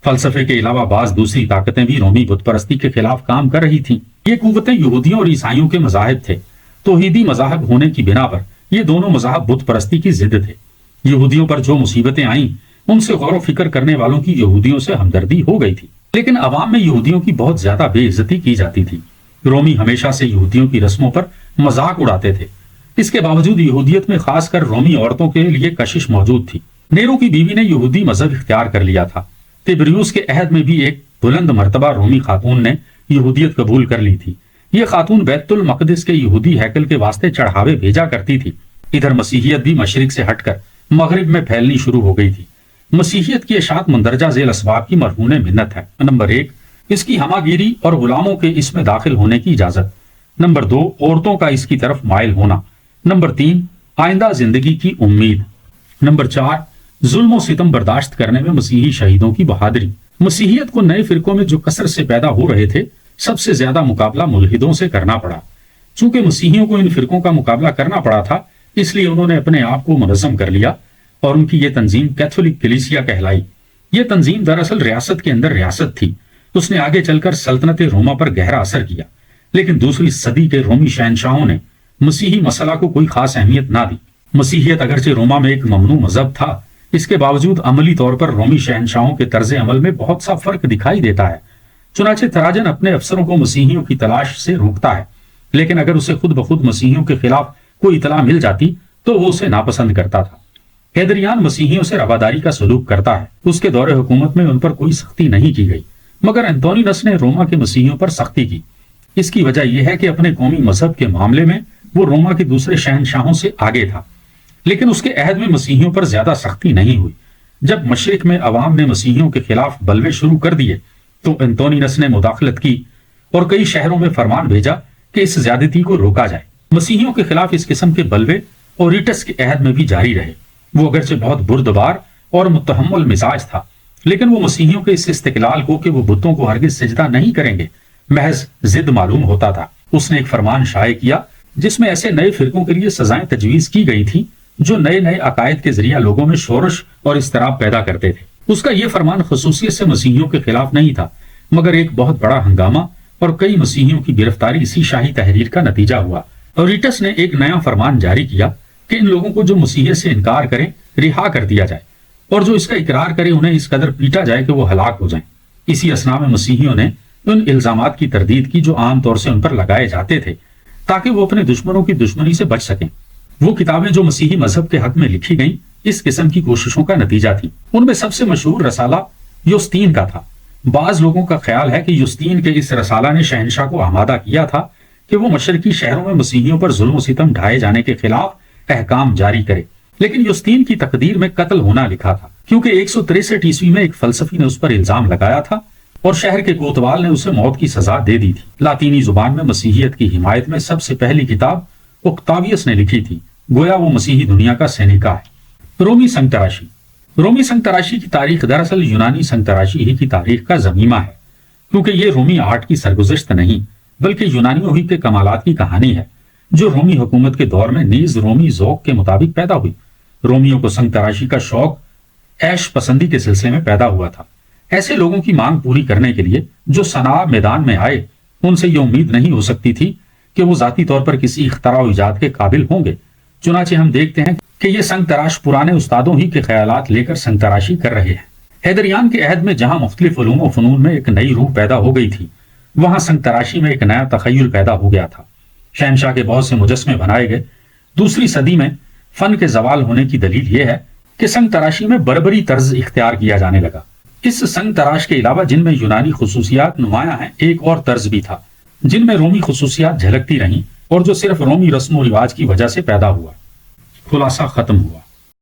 فلسفے کے علاوہ بعض دوسری طاقتیں بھی رومی بت پرستی کے خلاف کام کر رہی تھیں۔ یہ قوتیں یہودیوں اور عیسائیوں کے مذاہب تھے۔ توحیدی مذاہب ہونے کی بنا پر یہ دونوں مذاہب بت پرستی کی ضد تھے۔ یہودیوں پر جو مصیبتیں آئیں ان سے غور و فکر کرنے والوں کی یہودیوں سے ہمدردی ہو گئی تھی، لیکن عوام میں یہودیوں کی بہت زیادہ بے عزتی کی جاتی تھی۔ رومی ہمیشہ سے یہودیوں کی رسموں پر مذاق اڑاتے تھے۔ اس کے باوجود یہودیت میں خاص کر رومی عورتوں کے لیے کشش موجود تھی۔ نیرو کی بیوی نے یہودی مذہب اختیار کر لیا تھا۔ تبریوس کے عہد میں بھی ایک بلند مرتبہ رومی خاتون نے یہودیت قبول کر لی تھی۔ یہ خاتون بیت المقدس کے یہودی ہیکل کے واسطے چڑھاوے بھیجا کرتی تھی۔ ادھر مسیحیت بھی مشرق سے ہٹ کر مغرب میں پھیلنی شروع ہو گئی تھی۔ مسیحیت کی اشاعت مندرجہ ذیل اسباب کی مرہون منت ہے۔ نمبر 1، اس کی ہمہ گیری اور غلاموں کے اس میں داخل ہونے کی اجازت۔ نمبر 2، عورتوں کا اس کی طرف مائل ہونا۔ نمبر 3، آئندہ زندگی کی امید۔ نمبر 4، ظلم و ستم برداشت کرنے میں مسیحی شہیدوں کی بہادری۔ مسیحیت کو نئے فرقوں میں جو کثرت سے پیدا ہو رہے تھے، سب سے زیادہ مقابلہ ملحدوں سے کرنا پڑا۔ چونکہ مسیحیوں کو ان فرقوں کا مقابلہ کرنا پڑا تھا، اس لیے انہوں نے اپنے آپ کو منظم کر لیا اور ان کی یہ تنظیم کیتھولک کلیسیا کہلائی۔ یہ تنظیم دراصل ریاست کے اندر ریاست تھی۔ اس نے آگے چل کر سلطنت روما پر گہرا اثر کیا، لیکن دوسری صدی کے رومی شہنشاہوں نے مسیحی مسئلہ کو کوئی خاص اہمیت نہ دی۔ مسیحیت اگرچہ روما میں ایک ممنوع مذہب تھا، اس کے باوجود عملی طور پر رومی شہنشاہوں کے طرز عمل میں بہت سا فرق دکھائی دیتا ہے۔ چنانچہ تراجن اپنے افسروں کو مسیحیوں کی تلاش سے روکتا ہے، لیکن اگر اسے خود بخود مسیحیوں کے خلاف کوئی اطلاع مل جاتی تو وہ اسے ناپسند کرتا تھا۔ ہیدریان مسیحیوں سے رواداری کا سلوک کرتا ہے۔ اس کے دور حکومت میں ان پر کوئی سختی نہیں کی گئی، مگر انتونینس نے روما کے مسیحیوں پر سختی کی۔ اس کی وجہ یہ ہے کہ اپنے قومی مذہب کے معاملے میں وہ روما کے دوسرے شہنشاہوں سے آگے تھا، لیکن اس کے عہد میں مسیحیوں پر زیادہ سختی نہیں ہوئی۔ جب مشرق میں عوام نے مسیحیوں کے خلاف بلوے شروع کر دیے تو انتونینس نے مداخلت کی اور کئی شہروں میں فرمان بھیجا کہ اس زیادتی کو روکا جائے۔ مسیحیوں کے خلاف اس قسم کے بلوے اوریٹس کے عہد میں بھی جاری رہے۔ وہ اگرچہ بہت بردبار اور متحمل مزاج تھا، لیکن وہ مسیحیوں کے اس استقلال کو کہ وہ بتوں کو ہرگز سجدہ نہیں کریں گے محض ضد معلوم ہوتا تھا۔ اس نے ایک فرمان شائع کیا جس میں ایسے نئے فرقوں کے لیے سزائیں تجویز کی گئی تھیں جو نئے نئے عقائد کے ذریعہ لوگوں میں شورش اور اضطراب پیدا کرتے تھے۔ اس کا یہ فرمان خصوصیت سے مسیحیوں کے خلاف نہیں تھا، مگر ایک بہت بڑا ہنگامہ اور کئی مسیحیوں کی گرفتاری اسی شاہی تحریر کا نتیجہ ہوا۔ اوریٹس نے ایک نیا فرمان جاری کیا کہ ان لوگوں کو جو مسیحیت سے انکار کریں رہا کر دیا جائے، اور جو اس کا اقرار کرے انہیں اس قدر پیٹا جائے کہ وہ ہلاک ہو جائیں۔ اسی اثنا میں مسیحیوں نے ان الزامات کی تردید کی جو عام طور سے ان پر لگائے جاتے تھے، تاکہ وہ اپنے دشمنوں کی دشمنی سے بچ سکیں۔ وہ کتابیں جو مسیحی مذہب کے حق میں لکھی گئیں اس قسم کی کوششوں کا نتیجہ تھی۔ ان میں سب سے مشہور رسالہ یوستین کا تھا۔ بعض لوگوں کا خیال ہے کہ یوستین کے اس رسالہ نے شہنشاہ کو آمادہ کیا تھا کہ وہ مشرقی شہروں میں مسیحیوں پر ظلم و ستم ڈھائے جانے کے خلاف احکام جاری کرے، لیکن یوستین کی تقدیر میں قتل ہونا لکھا تھا، کیونکہ 163 عیسوی میں ایک فلسفی نے اس پر الزام لگایا تھا اور شہر کے کوتوال نے اسے موت کی سزا دے دی تھی۔ لاطینی زبان میں مسیحیت کی حمایت میں سب سے پہلی کتاب اوکتاویس نے لکھی تھی، گویا وہ مسیحی دنیا کا سینیکا ہے۔ رومی سنگ تراشی۔ رومی سنگ تراشی کی تاریخ دراصل یونانی سنگ تراشی ہی کی تاریخ کا ضمیمہ ہے، کیونکہ یہ رومی آرٹ کی سرگزشت نہیں بلکہ یونانیوں ہی کے کمالات کی کہانی ہے، جو رومی حکومت کے دور میں نیز رومی ذوق کے مطابق پیدا ہوئی۔ رومیوں کو سنگ تراشی کا شوق عیش پسندی کے سلسلے میں پیدا ہوا تھا۔ ایسے لوگوں کی مانگ پوری کرنے کے لیے جو صنعاء میدان میں آئے، ان سے یہ امید نہیں ہو سکتی تھی کہ وہ ذاتی طور پر کسی اختراع و ایجاد کے قابل ہوں گے۔ چنانچہ ہم دیکھتے ہیں کہ یہ سنگ تراش پرانے استادوں ہی کے خیالات لے کر سنگ تراشی کر رہے ہیں۔ حیدریان کے عہد میں جہاں مختلف علوم و فنون میں ایک نئی روح پیدا ہو گئی تھی، وہاں سنگ تراشی میں ایک نیا تخیل پیدا ہو گیا تھا۔ شہنشاہ کے بہت سے مجسمے بنائے گئے۔ دوسری صدی میں فن کے زوال ہونے کی دلیل یہ ہے کہ سنگ تراشی میں بربری طرز اختیار کیا جانے لگا۔ اس سنگ تراش کے علاوہ جن میں یونانی خصوصیات نمایاں ہیں، ایک اور طرز بھی تھا جن میں رومی خصوصیات جھلکتی رہیں اور جو صرف رومی رسم و رواج کی وجہ سے پیدا ہوا۔ خلاصہ ختم ہوا۔